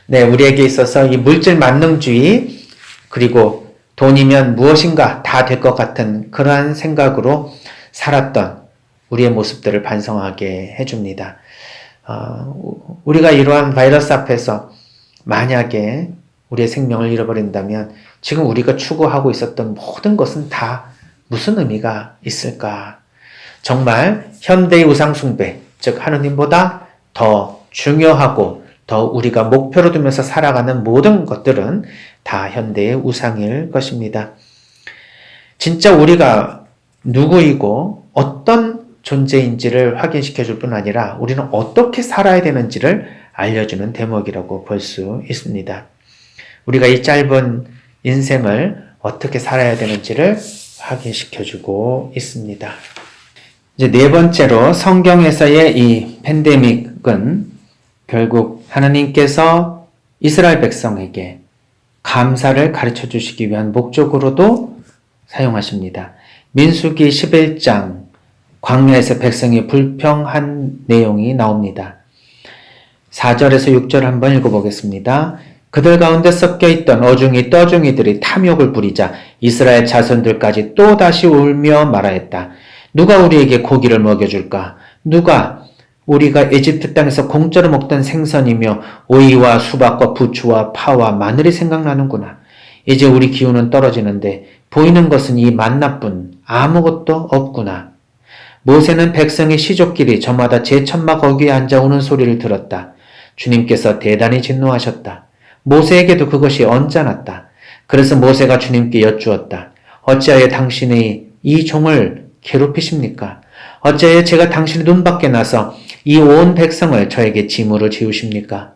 네, 우리에게 있어서 이 물질 만능주의 그리고 돈이면 무엇인가 다 될 것 같은 그러한 생각으로 살았던 우리의 모습들을 반성하게 해줍니다. 우리가 이러한 바이러스 앞에서 만약에 우리의 생명을 잃어버린다면 지금 우리가 추구하고 있었던 모든 것은 다 무슨 의미가 있을까? 정말 현대의 우상숭배, 즉 하느님보다 더 중요하고 더 우리가 목표로 두면서 살아가는 모든 것들은 다 현대의 우상일 것입니다. 진짜 우리가 누구이고 어떤 존재인지를 확인시켜 줄 뿐 아니라 우리는 어떻게 살아야 되는지를 알려주는 대목이라고 볼 수 있습니다. 우리가 이 짧은 인생을 어떻게 살아야 되는지를 확인시켜 주고 있습니다. 이제 네 번째로 성경에서의 이 팬데믹은 결국 하나님께서 이스라엘 백성에게 감사를 가르쳐 주시기 위한 목적으로도 사용하십니다. 민수기 11장 광야에서 백성이 불평한 내용이 나옵니다. 4절에서 6절 한번 읽어보겠습니다. 그들 가운데 섞여있던 어중이 떠중이들이 탐욕을 부리자 이스라엘 자손들까지 또다시 울며 말하였다. 누가 우리에게 고기를 먹여줄까? 누가 우리가 에집트 땅에서 공짜로 먹던 생선이며 오이와 수박과 부추와 파와 마늘이 생각나는구나. 이제 우리 기운은 떨어지는데 보이는 것은 이 만나뿐 아무것도 없구나. 모세는 백성의 시족끼리 저마다 제천막 어귀에 앉아 우는 소리를 들었다. 주님께서 대단히 진노하셨다. 모세에게도 그것이 언짢았다. 그래서 모세가 주님께 여쭈었다. 어찌하여 당신이 이 종을 괴롭히십니까? 어찌하여 제가 당신의 눈밖에 나서 이 온 백성을 저에게 짐으로 지우십니까?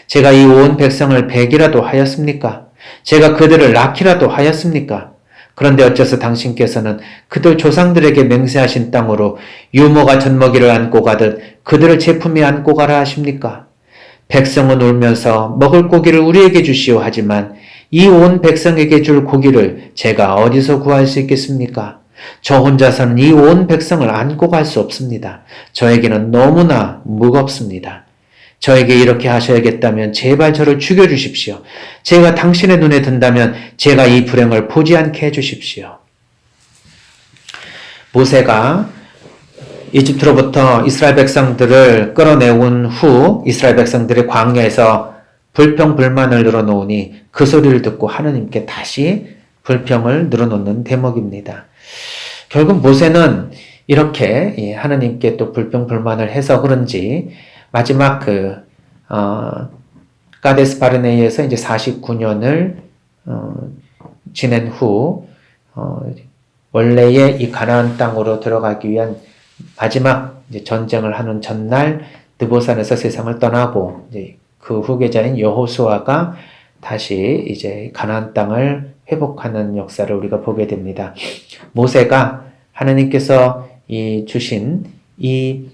제가 이 온 백성을 배기라도 하였습니까? 제가 그들을 낳기라도 하였습니까? 그런데 어째서 당신께서는 그들 조상들에게 맹세하신 땅으로 유모가 젖먹이를 안고 가듯 그들을 제 품에 안고 가라 하십니까? 백성은 울면서 먹을 고기를 우리에게 주시오 하지만 이 온 백성에게 줄 고기를 제가 어디서 구할 수 있겠습니까? 저 혼자서는 이 온 백성을 안고 갈 수 없습니다. 저에게는 너무나 무겁습니다. 저에게 이렇게 하셔야겠다면 제발 저를 죽여주십시오. 제가 당신의 눈에 든다면 제가 이 불행을 보지 않게 해주십시오. 모세가 이집트로부터 이스라엘 백성들을 끌어내온 후 이스라엘 백성들이 광야에서 불평불만을 늘어놓으니 그 소리를 듣고 하느님께 다시 불평을 늘어놓는 대목입니다. 결국 모세는 이렇게 하느님께 또 불평불만을 해서 그런지 마지막 가데스 바르네이에서 이제 49년을 지낸 후 원래의 이 가나안 땅으로 들어가기 위한 마지막 이제 전쟁을 하는 전날 느보산에서 세상을 떠나고 이제 그 후계자인 여호수아가 다시 이제 가나안 땅을 회복하는 역사를 우리가 보게 됩니다. 모세가 하나님께서 주신 이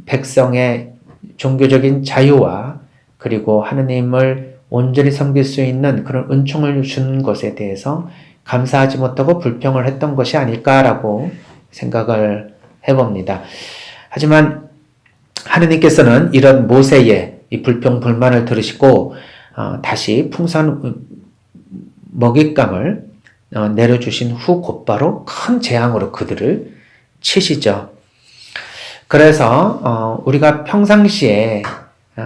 백성의 종교적인 자유와 그리고 하느님을 온전히 섬길 수 있는 그런 은총을 준 것에 대해서 감사하지 못하고 불평을 했던 것이 아닐까라고 생각을 해봅니다. 하지만 하느님께서는 이런 모세의 이 불평 불만을 들으시고 다시 풍성한 먹잇감을 내려주신 후 곧바로 큰 재앙으로 그들을 치시죠. 그래서 우리가 평상시에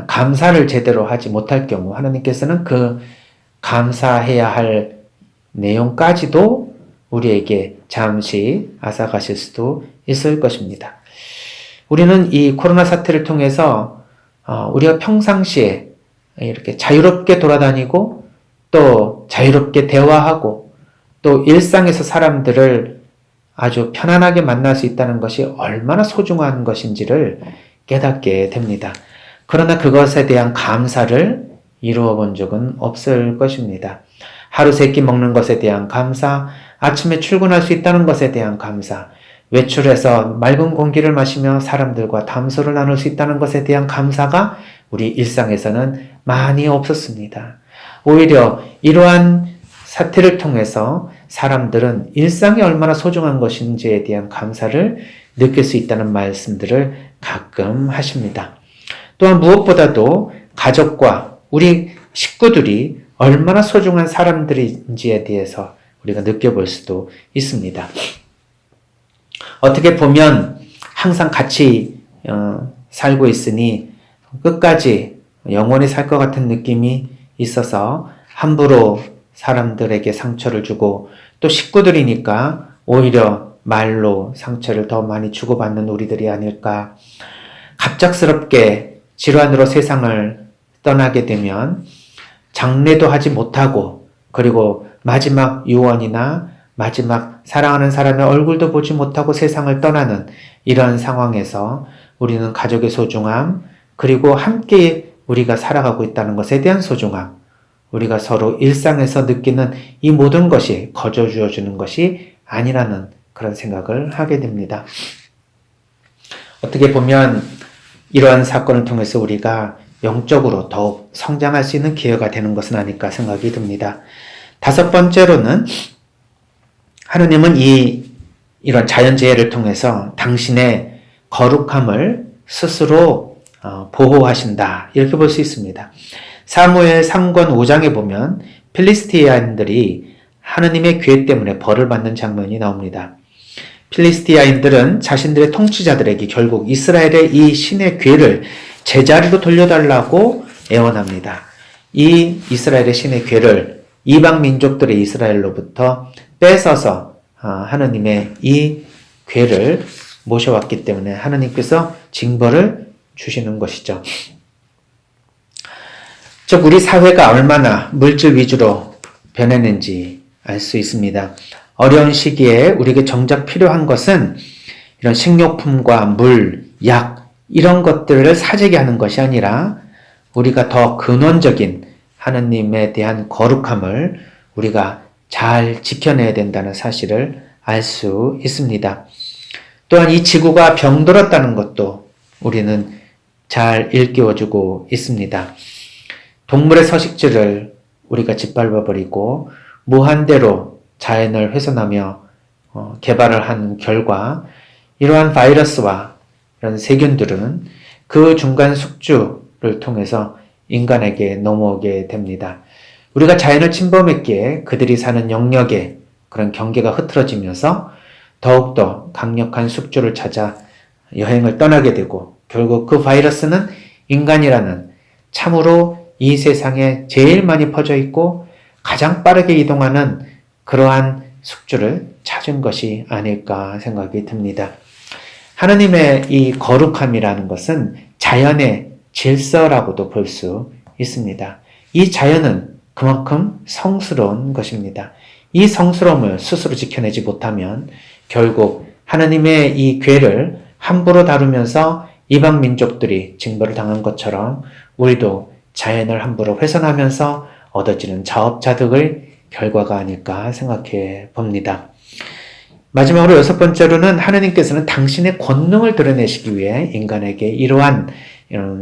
감사를 제대로 하지 못할 경우 하나님께서는 그 감사해야 할 내용까지도 우리에게 잠시 앗아가실 수도 있을 것입니다. 우리는 이 코로나 사태를 통해서 우리가 평상시에 이렇게 자유롭게 돌아다니고 또 자유롭게 대화하고 또 일상에서 사람들을 아주 편안하게 만날 수 있다는 것이 얼마나 소중한 것인지를 깨닫게 됩니다. 그러나 그것에 대한 감사를 이루어 본 적은 없을 것입니다. 하루 세 끼 먹는 것에 대한 감사, 아침에 출근할 수 있다는 것에 대한 감사, 외출해서 맑은 공기를 마시며 사람들과 담소를 나눌 수 있다는 것에 대한 감사가 우리 일상에서는 많이 없었습니다. 오히려 이러한 사태를 통해서 사람들은 일상이 얼마나 소중한 것인지에 대한 감사를 느낄 수 있다는 말씀들을 가끔 하십니다. 또한 무엇보다도 가족과 우리 식구들이 얼마나 소중한 사람들인지에 대해서 우리가 느껴볼 수도 있습니다. 어떻게 보면 항상 같이 살고 있으니 끝까지 영원히 살 것 같은 느낌이 있어서 함부로 사람들에게 상처를 주고 또 식구들이니까 오히려 말로 상처를 더 많이 주고받는 우리들이 아닐까. 갑작스럽게 질환으로 세상을 떠나게 되면 장례도 하지 못하고 그리고 마지막 유언이나 마지막 사랑하는 사람의 얼굴도 보지 못하고 세상을 떠나는 이런 상황에서 우리는 가족의 소중함 그리고 함께 우리가 살아가고 있다는 것에 대한 소중함 우리가 서로 일상에서 느끼는 이 모든 것이 거저 주어주는 것이 아니라는 그런 생각을 하게 됩니다. 어떻게 보면 이러한 사건을 통해서 우리가 영적으로 더욱 성장할 수 있는 기회가 되는 것은 아닐까 생각이 듭니다. 다섯 번째로는 하느님은 이런 자연재해를 통해서 당신의 거룩함을 스스로 보호하신다. 이렇게 볼 수 있습니다. 사무엘 3권 5장에 보면 필리스티아인들이 하느님의 괴 때문에 벌을 받는 장면이 나옵니다. 필리스티아인들은 자신들의 통치자들에게 결국 이스라엘의 이 신의 괴를 제자리로 돌려달라고 애원합니다. 이 이스라엘의 신의 괴를 이방 민족들의 이스라엘로부터 뺏어서 하느님의 이 괴를 모셔왔기 때문에 하느님께서 징벌을 주시는 것이죠. 즉 우리 사회가 얼마나 물질 위주로 변했는지 알 수 있습니다. 어려운 시기에 우리에게 정작 필요한 것은 이런 식료품과 물, 약 이런 것들을 사재기 하는 것이 아니라 우리가 더 근원적인 하느님에 대한 거룩함을 우리가 잘 지켜내야 된다는 사실을 알 수 있습니다. 또한 이 지구가 병들었다는 것도 우리는 잘 일깨워주고 있습니다. 동물의 서식지를 우리가 짓밟아버리고 무한대로 자연을 훼손하며 개발을 한 결과 이러한 바이러스와 이런 세균들은 그 중간 숙주를 통해서 인간에게 넘어오게 됩니다. 우리가 자연을 침범했기에 그들이 사는 영역의 그런 경계가 흐트러지면서 더욱더 강력한 숙주를 찾아 여행을 떠나게 되고 결국 그 바이러스는 인간이라는 참으로 이 세상에 제일 많이 퍼져 있고 가장 빠르게 이동하는 그러한 숙주를 찾은 것이 아닐까 생각이 듭니다. 하나님의 이 거룩함이라는 것은 자연의 질서라고도 볼 수 있습니다. 이 자연은 그만큼 성스러운 것입니다. 이 성스러움을 스스로 지켜내지 못하면 결국 하나님의 이 궤를 함부로 다루면서 이방 민족들이 징벌을 당한 것처럼 우리도 자연을 함부로 훼손하면서 얻어지는 자업자득의 결과가 아닐까 생각해 봅니다. 마지막으로 6번째로는 하나님께서는 당신의 권능을 드러내시기 위해 인간에게 이러한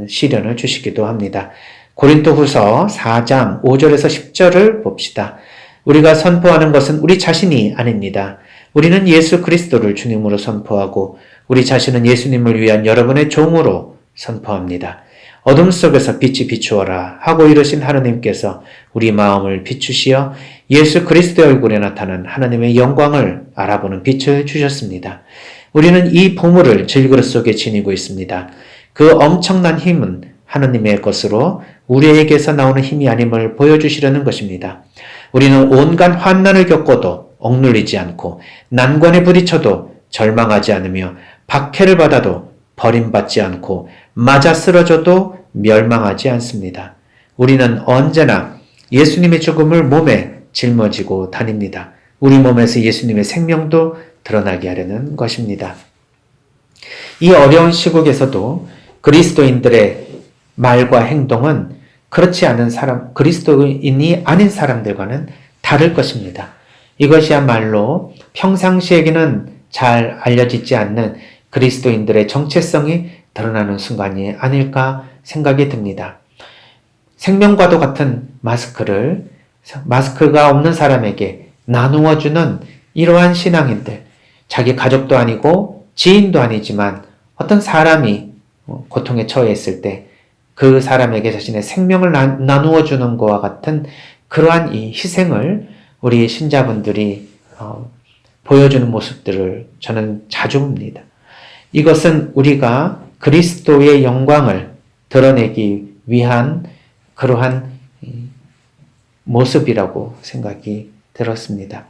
시련을 주시기도 합니다. 고린도후서 4장 5절에서 10절을 봅시다. 우리가 선포하는 것은 우리 자신이 아닙니다. 우리는 예수 그리스도를 주님으로 선포하고 우리 자신은 예수님을 위한 여러분의 종으로 선포합니다. 어둠 속에서 빛이 비추어라 하고 이르신 하나님께서 우리 마음을 비추시어 예수 그리스도의 얼굴에 나타난 하나님의 영광을 알아보는 빛을 주셨습니다. 우리는 이 보물을 질그릇 속에 지니고 있습니다. 그 엄청난 힘은 하나님의 것으로 우리에게서 나오는 힘이 아님을 보여주시려는 것입니다. 우리는 온갖 환난을 겪어도 억눌리지 않고 난관에 부딪혀도 절망하지 않으며 박해를 받아도 버림받지 않고 맞아 쓰러져도 멸망하지 않습니다. 우리는 언제나 예수님의 죽음을 몸에 짊어지고 다닙니다. 우리 몸에서 예수님의 생명도 드러나게 하려는 것입니다. 이 어려운 시국에서도 그리스도인들의 말과 행동은 그렇지 않은 사람, 그리스도인이 아닌 사람들과는 다를 것입니다. 이것이야말로 평상시에게는 잘 알려지지 않는 그리스도인들의 정체성이 드러나는 순간이 아닐까 생각이 듭니다. 생명과도 같은 마스크가 없는 사람에게 나누어주는 이러한 신앙인들, 자기 가족도 아니고 지인도 아니지만 어떤 사람이 고통에 처해 있을 때 그 사람에게 자신의 생명을 나누어 주는 것과 같은 그러한 이 희생을 우리 신자분들이 보여주는 모습들을 저는 자주 봅니다. 이것은 우리가 그리스도의 영광을 드러내기 위한 그러한 모습이라고 생각이 들었습니다.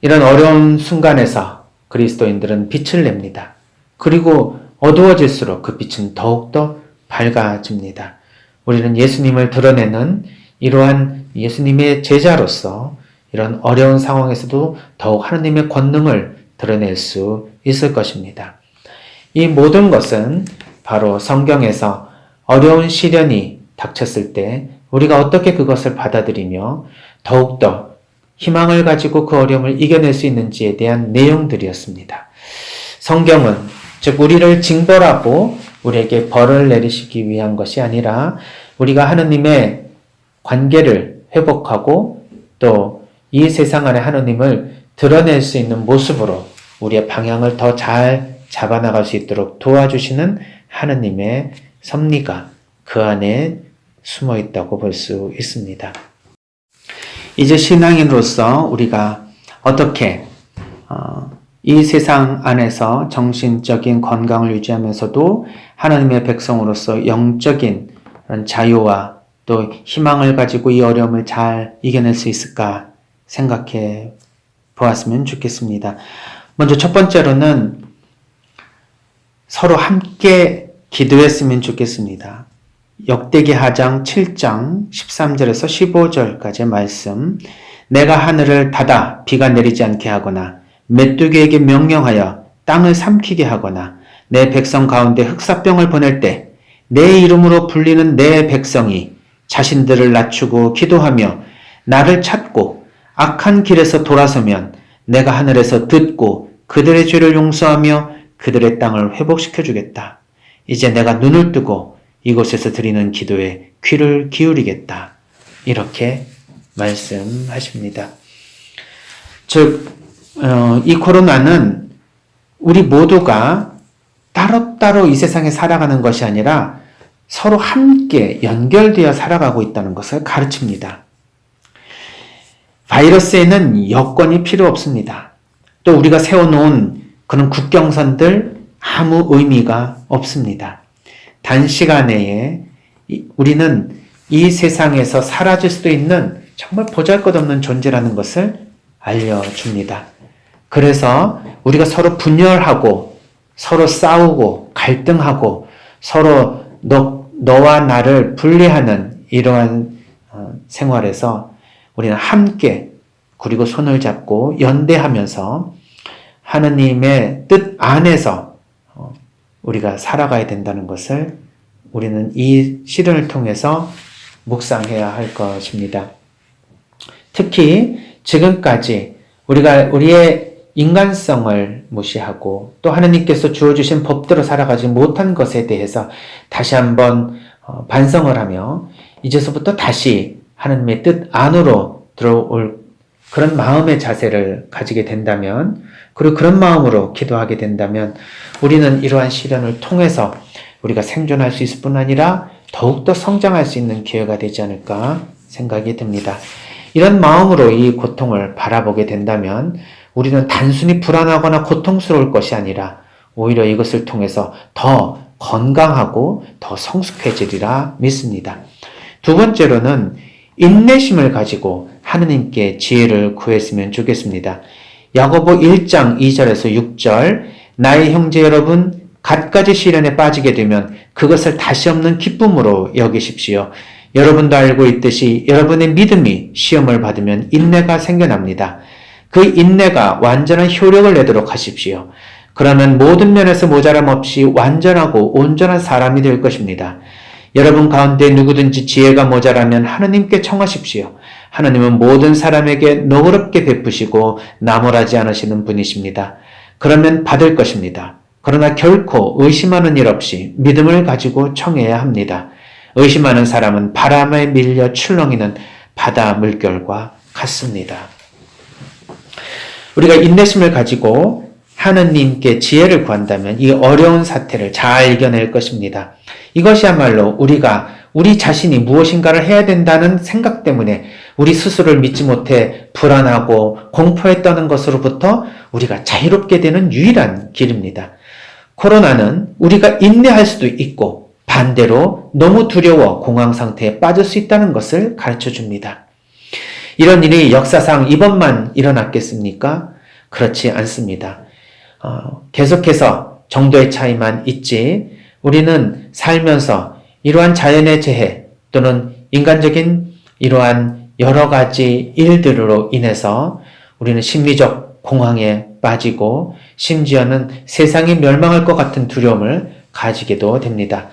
이런 어려운 순간에서 그리스도인들은 빛을 냅니다. 그리고 어두워질수록 그 빛은 더욱더 밝아집니다. 우리는 예수님을 드러내는 이러한 예수님의 제자로서 이런 어려운 상황에서도 더욱 하나님의 권능을 드러낼 수 있을 것입니다. 이 모든 것은 바로 성경에서 어려운 시련이 닥쳤을 때 우리가 어떻게 그것을 받아들이며 더욱더 희망을 가지고 그 어려움을 이겨낼 수 있는지에 대한 내용들이었습니다. 성경은 즉 우리를 징벌하고 우리에게 벌을 내리시기 위한 것이 아니라 우리가 하느님의 관계를 회복하고 또 이 세상 안에 하느님을 드러낼 수 있는 모습으로 우리의 방향을 더 잘 잡아나갈 수 있도록 도와주시는 하느님의 섭리가 그 안에 숨어 있다고 볼 수 있습니다. 이제 신앙인으로서 우리가 어떻게 이 세상 안에서 정신적인 건강을 유지하면서도 하나님의 백성으로서 영적인 자유와 또 희망을 가지고 이 어려움을 잘 이겨낼 수 있을까 생각해 보았으면 좋겠습니다. 먼저 첫 번째로는 서로 함께 기도했으면 좋겠습니다. 역대기 하장 7장 13절에서 15절까지의 말씀. 내가 하늘을 닫아 비가 내리지 않게 하거나 메뚜기에게 명령하여 땅을 삼키게 하거나 내 백성 가운데 흑사병을 보낼 때 내 이름으로 불리는 내 백성이 자신들을 낮추고 기도하며 나를 찾고 악한 길에서 돌아서면 내가 하늘에서 듣고 그들의 죄를 용서하며 그들의 땅을 회복시켜 주겠다. 이제 내가 눈을 뜨고 이곳에서 드리는 기도에 귀를 기울이겠다. 이렇게 말씀하십니다. 즉 이 코로나는 우리 모두가 따로따로 이 세상에 살아가는 것이 아니라 서로 함께 연결되어 살아가고 있다는 것을 가르칩니다. 바이러스에는 여건이 필요 없습니다. 또 우리가 세워놓은 그런 국경선들 아무 의미가 없습니다. 단시간 내에 우리는 이 세상에서 사라질 수도 있는 정말 보잘것없는 존재라는 것을 알려줍니다. 그래서 우리가 서로 분열하고 서로 싸우고 갈등하고 서로 너와 나를 분리하는 이러한 생활에서 우리는 함께 그리고 손을 잡고 연대하면서 하느님의 뜻 안에서 우리가 살아가야 된다는 것을 우리는 이 시련을 통해서 묵상해야 할 것입니다. 특히 지금까지 우리가 우리의 인간성을 무시하고 또 하느님께서 주어주신 법대로 살아가지 못한 것에 대해서 다시 한번 반성을 하며 이제서부터 다시 하느님의 뜻 안으로 들어올 그런 마음의 자세를 가지게 된다면, 그리고 그런 마음으로 기도하게 된다면 우리는 이러한 시련을 통해서 우리가 생존할 수 있을 뿐 아니라 더욱더 성장할 수 있는 기회가 되지 않을까 생각이 듭니다. 이런 마음으로 이 고통을 바라보게 된다면 우리는 단순히 불안하거나 고통스러울 것이 아니라 오히려 이것을 통해서 더 건강하고 더 성숙해지리라 믿습니다. 두 번째로는 인내심을 가지고 하느님께 지혜를 구했으면 좋겠습니다. 야고보 1장 2절에서 6절, 나의 형제 여러분, 갖가지 시련에 빠지게 되면 그것을 다시 없는 기쁨으로 여기십시오. 여러분도 알고 있듯이 여러분의 믿음이 시험을 받으면 인내가 생겨납니다. 그 인내가 완전한 효력을 내도록 하십시오. 그러면 모든 면에서 모자람 없이 완전하고 온전한 사람이 될 것입니다. 여러분 가운데 누구든지 지혜가 모자라면 하느님께 청하십시오. 하느님은 모든 사람에게 너그럽게 베푸시고 나무라지 않으시는 분이십니다. 그러면 받을 것입니다. 그러나 결코 의심하는 일 없이 믿음을 가지고 청해야 합니다. 의심하는 사람은 바람에 밀려 출렁이는 바다 물결과 같습니다. 우리가 인내심을 가지고 하느님께 지혜를 구한다면 이 어려운 사태를 잘 이겨낼 것입니다. 이것이야말로 우리가 우리 자신이 무엇인가를 해야 된다는 생각 때문에 우리 스스로를 믿지 못해 불안하고 공포에 떠는 것으로부터 우리가 자유롭게 되는 유일한 길입니다. 코로나는 우리가 인내할 수도 있고 반대로 너무 두려워 공황 상태에 빠질 수 있다는 것을 가르쳐 줍니다. 이런 일이 역사상 이번만 일어났겠습니까? 그렇지 않습니다. 계속해서 정도의 차이만 있지 우리는 살면서 이러한 자연의 재해 또는 인간적인 이러한 여러 가지 일들로 인해서 우리는 심리적 공황에 빠지고 심지어는 세상이 멸망할 것 같은 두려움을 가지게도 됩니다.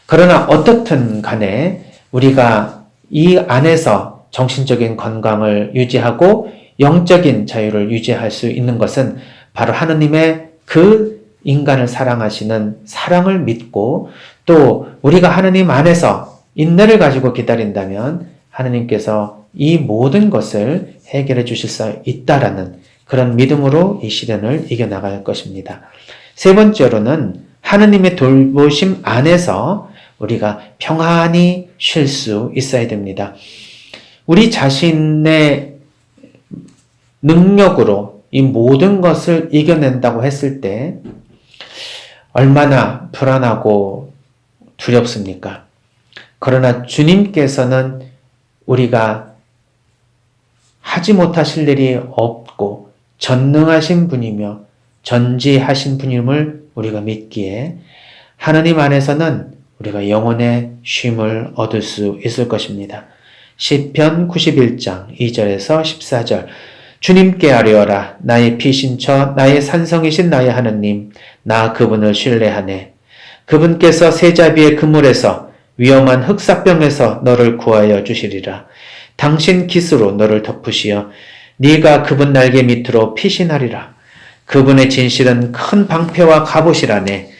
그러나 어떻든 간에 우리가 이 안에서 정신적인 건강을 유지하고 영적인 자유를 유지할 수 있는 것은 바로 하느님의 그 인간을 사랑하시는 사랑을 믿고 또 우리가 하느님 안에서 인내를 가지고 기다린다면 하느님께서 이 모든 것을 해결해 주실 수 있다라는 그런 믿음으로 이 시련을 이겨나갈 것입니다. 세 번째로는 하느님의 돌보심 안에서 우리가 평안히 쉴 수 있어야 됩니다. 우리 자신의 능력으로 이 모든 것을 이겨낸다고 했을 때 얼마나 불안하고 두렵습니까? 그러나 주님께서는 우리가 하지 못하실 일이 없고 전능하신 분이며 전지하신 분임을 우리가 믿기에 하느님 안에서는 우리가 영혼의 쉼을 얻을 수 있을 것입니다. 시편 91장 2절에서 14절, 주님께 아뢰어라. 나의 피신처 나의 산성이신 나의 하느님, 나 그분을 신뢰하네. 그분께서 세자비의 그물에서 위험한 흑사병에서 너를 구하여 주시리라. 당신 깃으로 너를 덮으시어 네가 그분 날개 밑으로 피신하리라. 그분의 진실은 큰 방패와 갑옷이라네.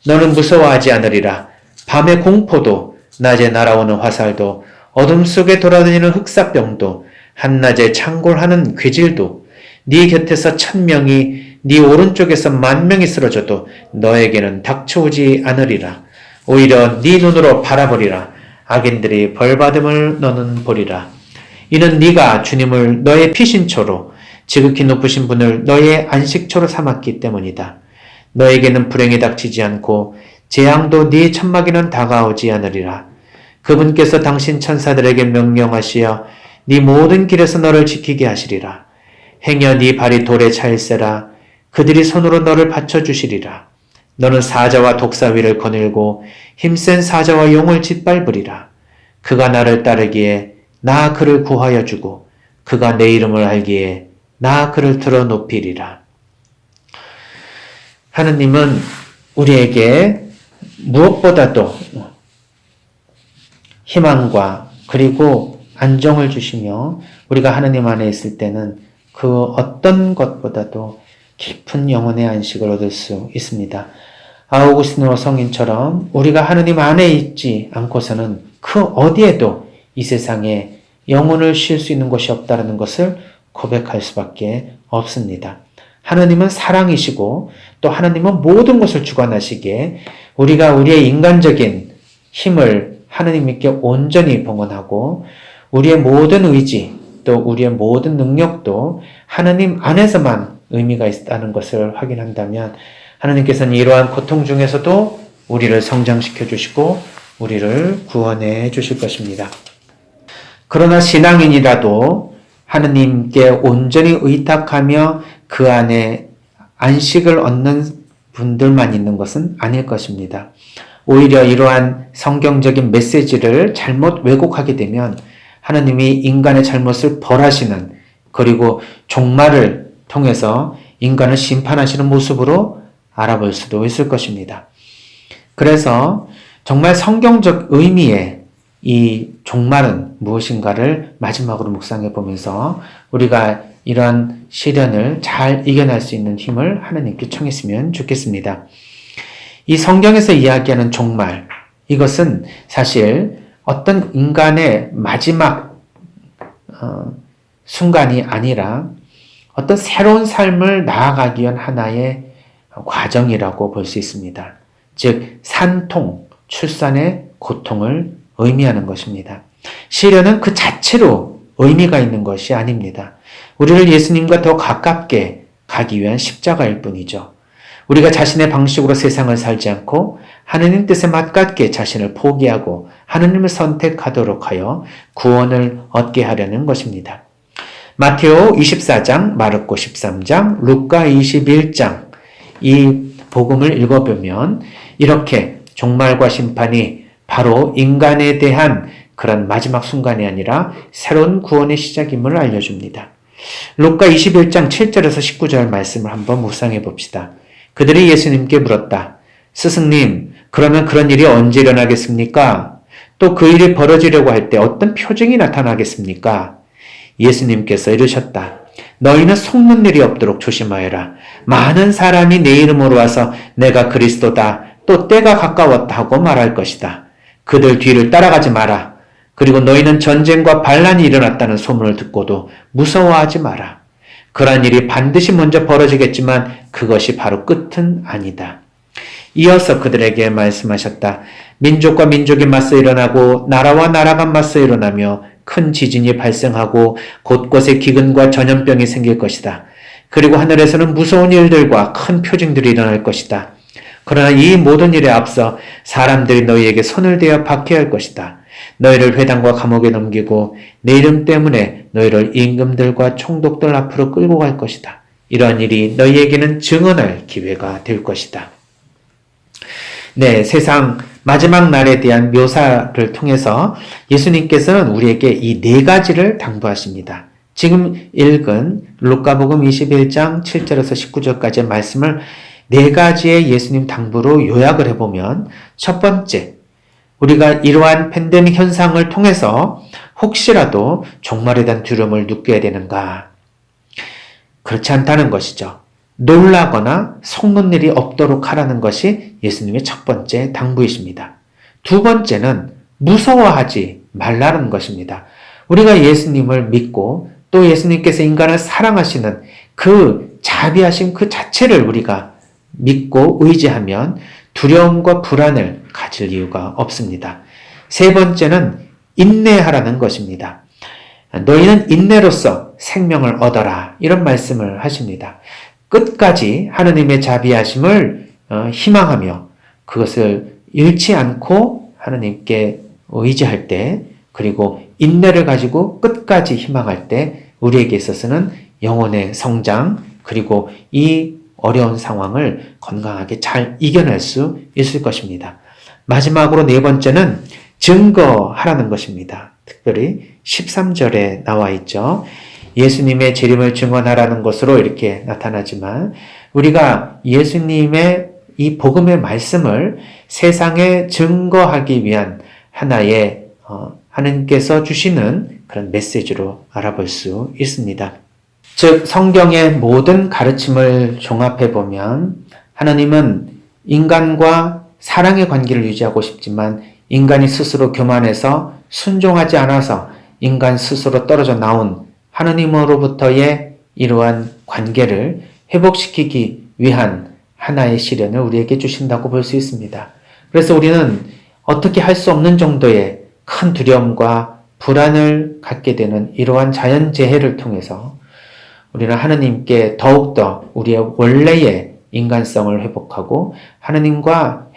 너는 무서워하지 않으리라. 밤의 공포도 낮에 날아오는 화살도 어둠 속에 돌아다니는 흑사병도 한낮에 창궐하는 괴질도 네 곁에서 1000명이 네 오른쪽에서 10,000명이 쓰러져도 너에게는 닥쳐오지 않으리라. 오히려 네 눈으로 바라보리라. 악인들이 벌받음을 너는 보리라. 이는 네가 주님을 너의 피신초로 지극히 높으신 분을 너의 안식초로 삼았기 때문이다. 너에게는 불행이 닥치지 않고 재앙도 네 천막에는 다가오지 않으리라. 그분께서 당신 천사들에게 명령하시어 네 모든 길에서 너를 지키게 하시리라. 행여 네 발이 돌에 차일세라. 그들이 손으로 너를 받쳐주시리라. 너는 사자와 독사위를 거닐고 힘센 사자와 용을 짓밟으리라. 그가 나를 따르기에 나 그를 구하여 주고 그가 내 이름을 알기에 나 그를 들어 높이리라. 하느님은 우리에게 무엇보다도 희망과 그리고 안정을 주시며 우리가 하느님 안에 있을 때는 그 어떤 것보다도 깊은 영혼의 안식을 얻을 수 있습니다. 아우구스티노 성인처럼 우리가 하느님 안에 있지 않고서는 그 어디에도 이 세상에 영혼을 쉴 수 있는 곳이 없다는 것을 고백할 수밖에 없습니다. 하느님은 사랑이시고 또 하느님은 모든 것을 주관하시기에 우리가 우리의 인간적인 힘을 하느님께 온전히 봉헌하고 우리의 모든 의지 또 우리의 모든 능력도 하느님 안에서만 의미가 있다는 것을 확인한다면 하느님께서는 이러한 고통 중에서도 우리를 성장시켜 주시고 우리를 구원해 주실 것입니다. 그러나 신앙인이라도 하느님께 온전히 의탁하며 그 안에 안식을 얻는 분들만 있는 것은 아닐 것입니다. 오히려 이러한 성경적인 메시지를 잘못 왜곡하게 되면 하느님이 인간의 잘못을 벌하시는 그리고 종말을 통해서 인간을 심판하시는 모습으로 알아볼 수도 있을 것입니다. 그래서 정말 성경적 의미의 이 종말은 무엇인가를 마지막으로 묵상해 보면서 우리가 이러한 시련을 잘 이겨낼 수 있는 힘을 하느님께 청했으면 좋겠습니다. 이 성경에서 이야기하는 종말, 이것은 사실 어떤 인간의 마지막 순간이 아니라 어떤 새로운 삶을 나아가기 위한 하나의 과정이라고 볼 수 있습니다. 즉 산통, 출산의 고통을 의미하는 것입니다. 시련은 그 자체로 의미가 있는 것이 아닙니다. 우리를 예수님과 더 가깝게 가기 위한 십자가일 뿐이죠. 우리가 자신의 방식으로 세상을 살지 않고 하느님 뜻에 맞게 자신을 포기하고 하느님을 선택하도록 하여 구원을 얻게 하려는 것입니다. 마테오 24장, 마르코 13장, 루카 21장 이 복음을 읽어보면 이렇게 종말과 심판이 바로 인간에 대한 그런 마지막 순간이 아니라 새로운 구원의 시작임을 알려줍니다. 루카 21장 7절에서 19절 말씀을 한번 묵상해 봅시다. 그들이 예수님께 물었다. 스승님, 그러면 그런 일이 언제 일어나겠습니까? 또 그 일이 벌어지려고 할 때 어떤 표징이 나타나겠습니까? 예수님께서 이르셨다. 너희는 속는 일이 없도록 조심하여라. 많은 사람이 내 이름으로 와서 내가 그리스도다, 또 때가 가까웠다 하고 말할 것이다. 그들 뒤를 따라가지 마라. 그리고 너희는 전쟁과 반란이 일어났다는 소문을 듣고도 무서워하지 마라. 그러한 일이 반드시 먼저 벌어지겠지만 그것이 바로 끝은 아니다. 이어서 그들에게 말씀하셨다. 민족과 민족이 맞서 일어나고 나라와 나라가 맞서 일어나며 큰 지진이 발생하고 곳곳에 기근과 전염병이 생길 것이다. 그리고 하늘에서는 무서운 일들과 큰 표징들이 일어날 것이다. 그러나 이 모든 일에 앞서 사람들이 너희에게 손을 대어 박해할 것이다. 너희를 회당과 감옥에 넘기고 내 이름 때문에 너희를 임금들과 총독들 앞으로 끌고 갈 것이다. 이러한 일이 너희에게는 증언할 기회가 될 것이다. 네, 세상 마지막 날에 대한 묘사를 통해서 예수님께서는 우리에게 이 네 가지를 당부하십니다. 지금 읽은 루카복음 21장 7절에서 19절까지의 말씀을 네 가지의 예수님 당부로 요약을 해보면 첫 번째, 우리가 이러한 팬데믹 현상을 통해서 혹시라도 종말에 대한 두려움을 느껴야 되는가? 그렇지 않다는 것이죠. 놀라거나 속는 일이 없도록 하라는 것이 예수님의 첫 번째 당부이십니다. 두 번째는 무서워하지 말라는 것입니다. 우리가 예수님을 믿고 또 예수님께서 인간을 사랑하시는 그 자비하심 그 자체를 우리가 믿고 의지하면 두려움과 불안을 가질 이유가 없습니다. 세 번째는 인내하라는 것입니다. 너희는 인내로써 생명을 얻어라, 이런 말씀을 하십니다. 끝까지 하느님의 자비하심을 희망하며 그것을 잃지 않고 하느님께 의지할 때, 그리고 인내를 가지고 끝까지 희망할 때 우리에게 있어서는 영혼의 성장, 그리고 이 어려운 상황을 건강하게 잘 이겨낼 수 있을 것입니다. 마지막으로 네 번째는 증거하라는 것입니다. 특별히 13절에 나와 있죠. 예수님의 재림을 증언하라는 것으로 이렇게 나타나지만, 우리가 예수님의 이 복음의 말씀을 세상에 증거하기 위한 하나의 하나님께서 주시는 그런 메시지로 알아볼 수 있습니다. 즉, 성경의 모든 가르침을 종합해 보면 하나님은 인간과 사랑의 관계를 유지하고 싶지만 인간이 스스로 교만해서 순종하지 않아서 인간 스스로 떨어져 나온 하나님으로부터의 이러한 관계를 회복시키기 위한 하나의 시련을 우리에게 주신다고 볼 수 있습니다. 그래서 우리는 어떻게 할 수 없는 정도의 큰 두려움과 불안을 갖게 되는 이러한 자연재해를 통해서 우리는 하느님께 더욱더 우리의 원래의 인간성을 회복하고 하느님과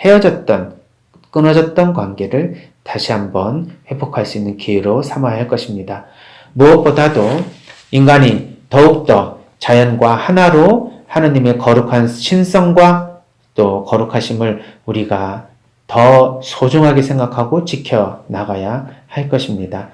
끊어졌던 관계를 다시 한번 회복할 수 있는 기회로 삼아야 할 것입니다. 무엇보다도 인간이 더욱더 자연과 하나로 하느님의 거룩한 신성과 또 거룩하심을 우리가 더 소중하게 생각하고 지켜나가야 할 것입니다.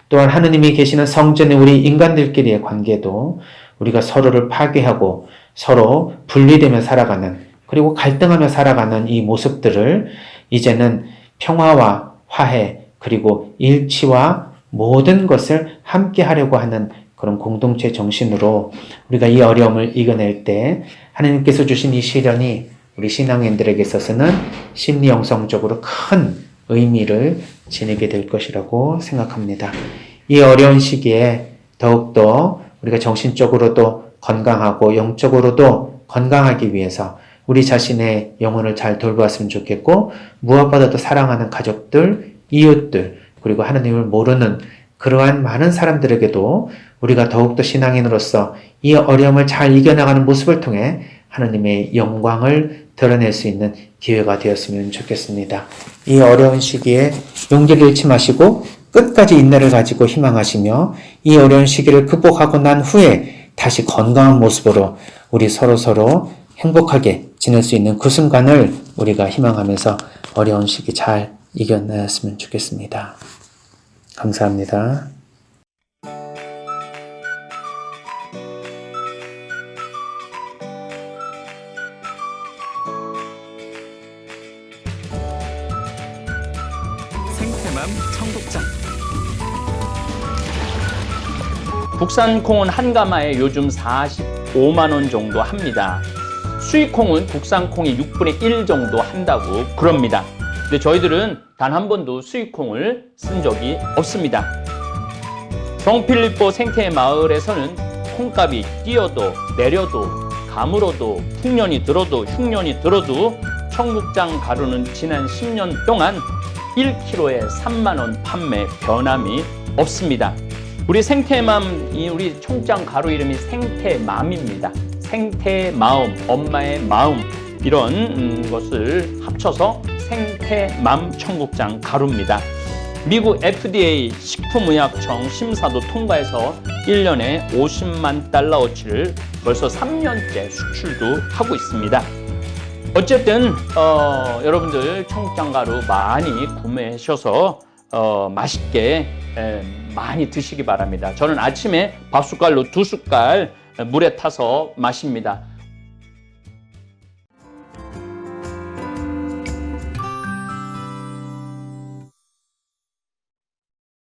또한 하느님이 계시는 성전의 우리 인간들끼리의 관계도 우리가 서로를 파괴하고 서로 분리되며 살아가는, 그리고 갈등하며 살아가는 이 모습들을 이제는 평화와 화해, 그리고 일치와 모든 것을 함께 하려고 하는 그런 공동체 정신으로 우리가 이 어려움을 이겨낼 때 하나님께서 주신 이 시련이 우리 신앙인들에게 있어서는 심리 영성적으로 큰 의미를 지니게 될 것이라고 생각합니다. 이 어려운 시기에 더욱더 우리가 정신적으로도 건강하고 영적으로도 건강하기 위해서 우리 자신의 영혼을 잘 돌보았으면 좋겠고, 무엇보다도 사랑하는 가족들, 이웃들, 그리고 하나님을 모르는 그러한 많은 사람들에게도 우리가 더욱더 신앙인으로서 이 어려움을 잘 이겨나가는 모습을 통해 하나님의 영광을 드러낼 수 있는 기회가 되었으면 좋겠습니다. 이 어려운 시기에 용기를 잃지 마시고 끝까지 인내를 가지고 희망하시며 이 어려운 시기를 극복하고 난 후에 다시 건강한 모습으로 우리 서로 행복하게 지낼 수 있는 그 순간을 우리가 희망하면서 어려운 시기 잘 이겨냈으면 좋겠습니다. 감사합니다. 생태맘 청국장. 국산콩은 한 가마에 요즘 45만 원 정도 합니다. 수입콩은 국산콩이 6분의 1 정도 한다고 그럽니다. 근데 저희들은 단 한 번도 수입콩을 쓴 적이 없습니다. 성필리포 생태 마을에서는 콩값이 뛰어도 내려도 가물어도 풍년이 들어도 흉년이 들어도 청국장 가루는 지난 10년 동안 1kg에 3만 원 판매 변함이 없습니다. 우리 생태맘, 우리 청국장 가루 이름이 생태맘입니다. 생태마음, 엄마의 마음, 이런 것을 합쳐서 생태맘 청국장 가루입니다. 미국 FDA 식품의약청 심사도 통과해서 1년에 50만 달러어치를 벌써 3년째 수출도 하고 있습니다. 어쨌든 여러분들 청국장 가루 많이 구매하셔서 맛있게 많이 드시기 바랍니다. 저는 아침에 밥숟갈로 2숟갈 물에 타서 마십니다.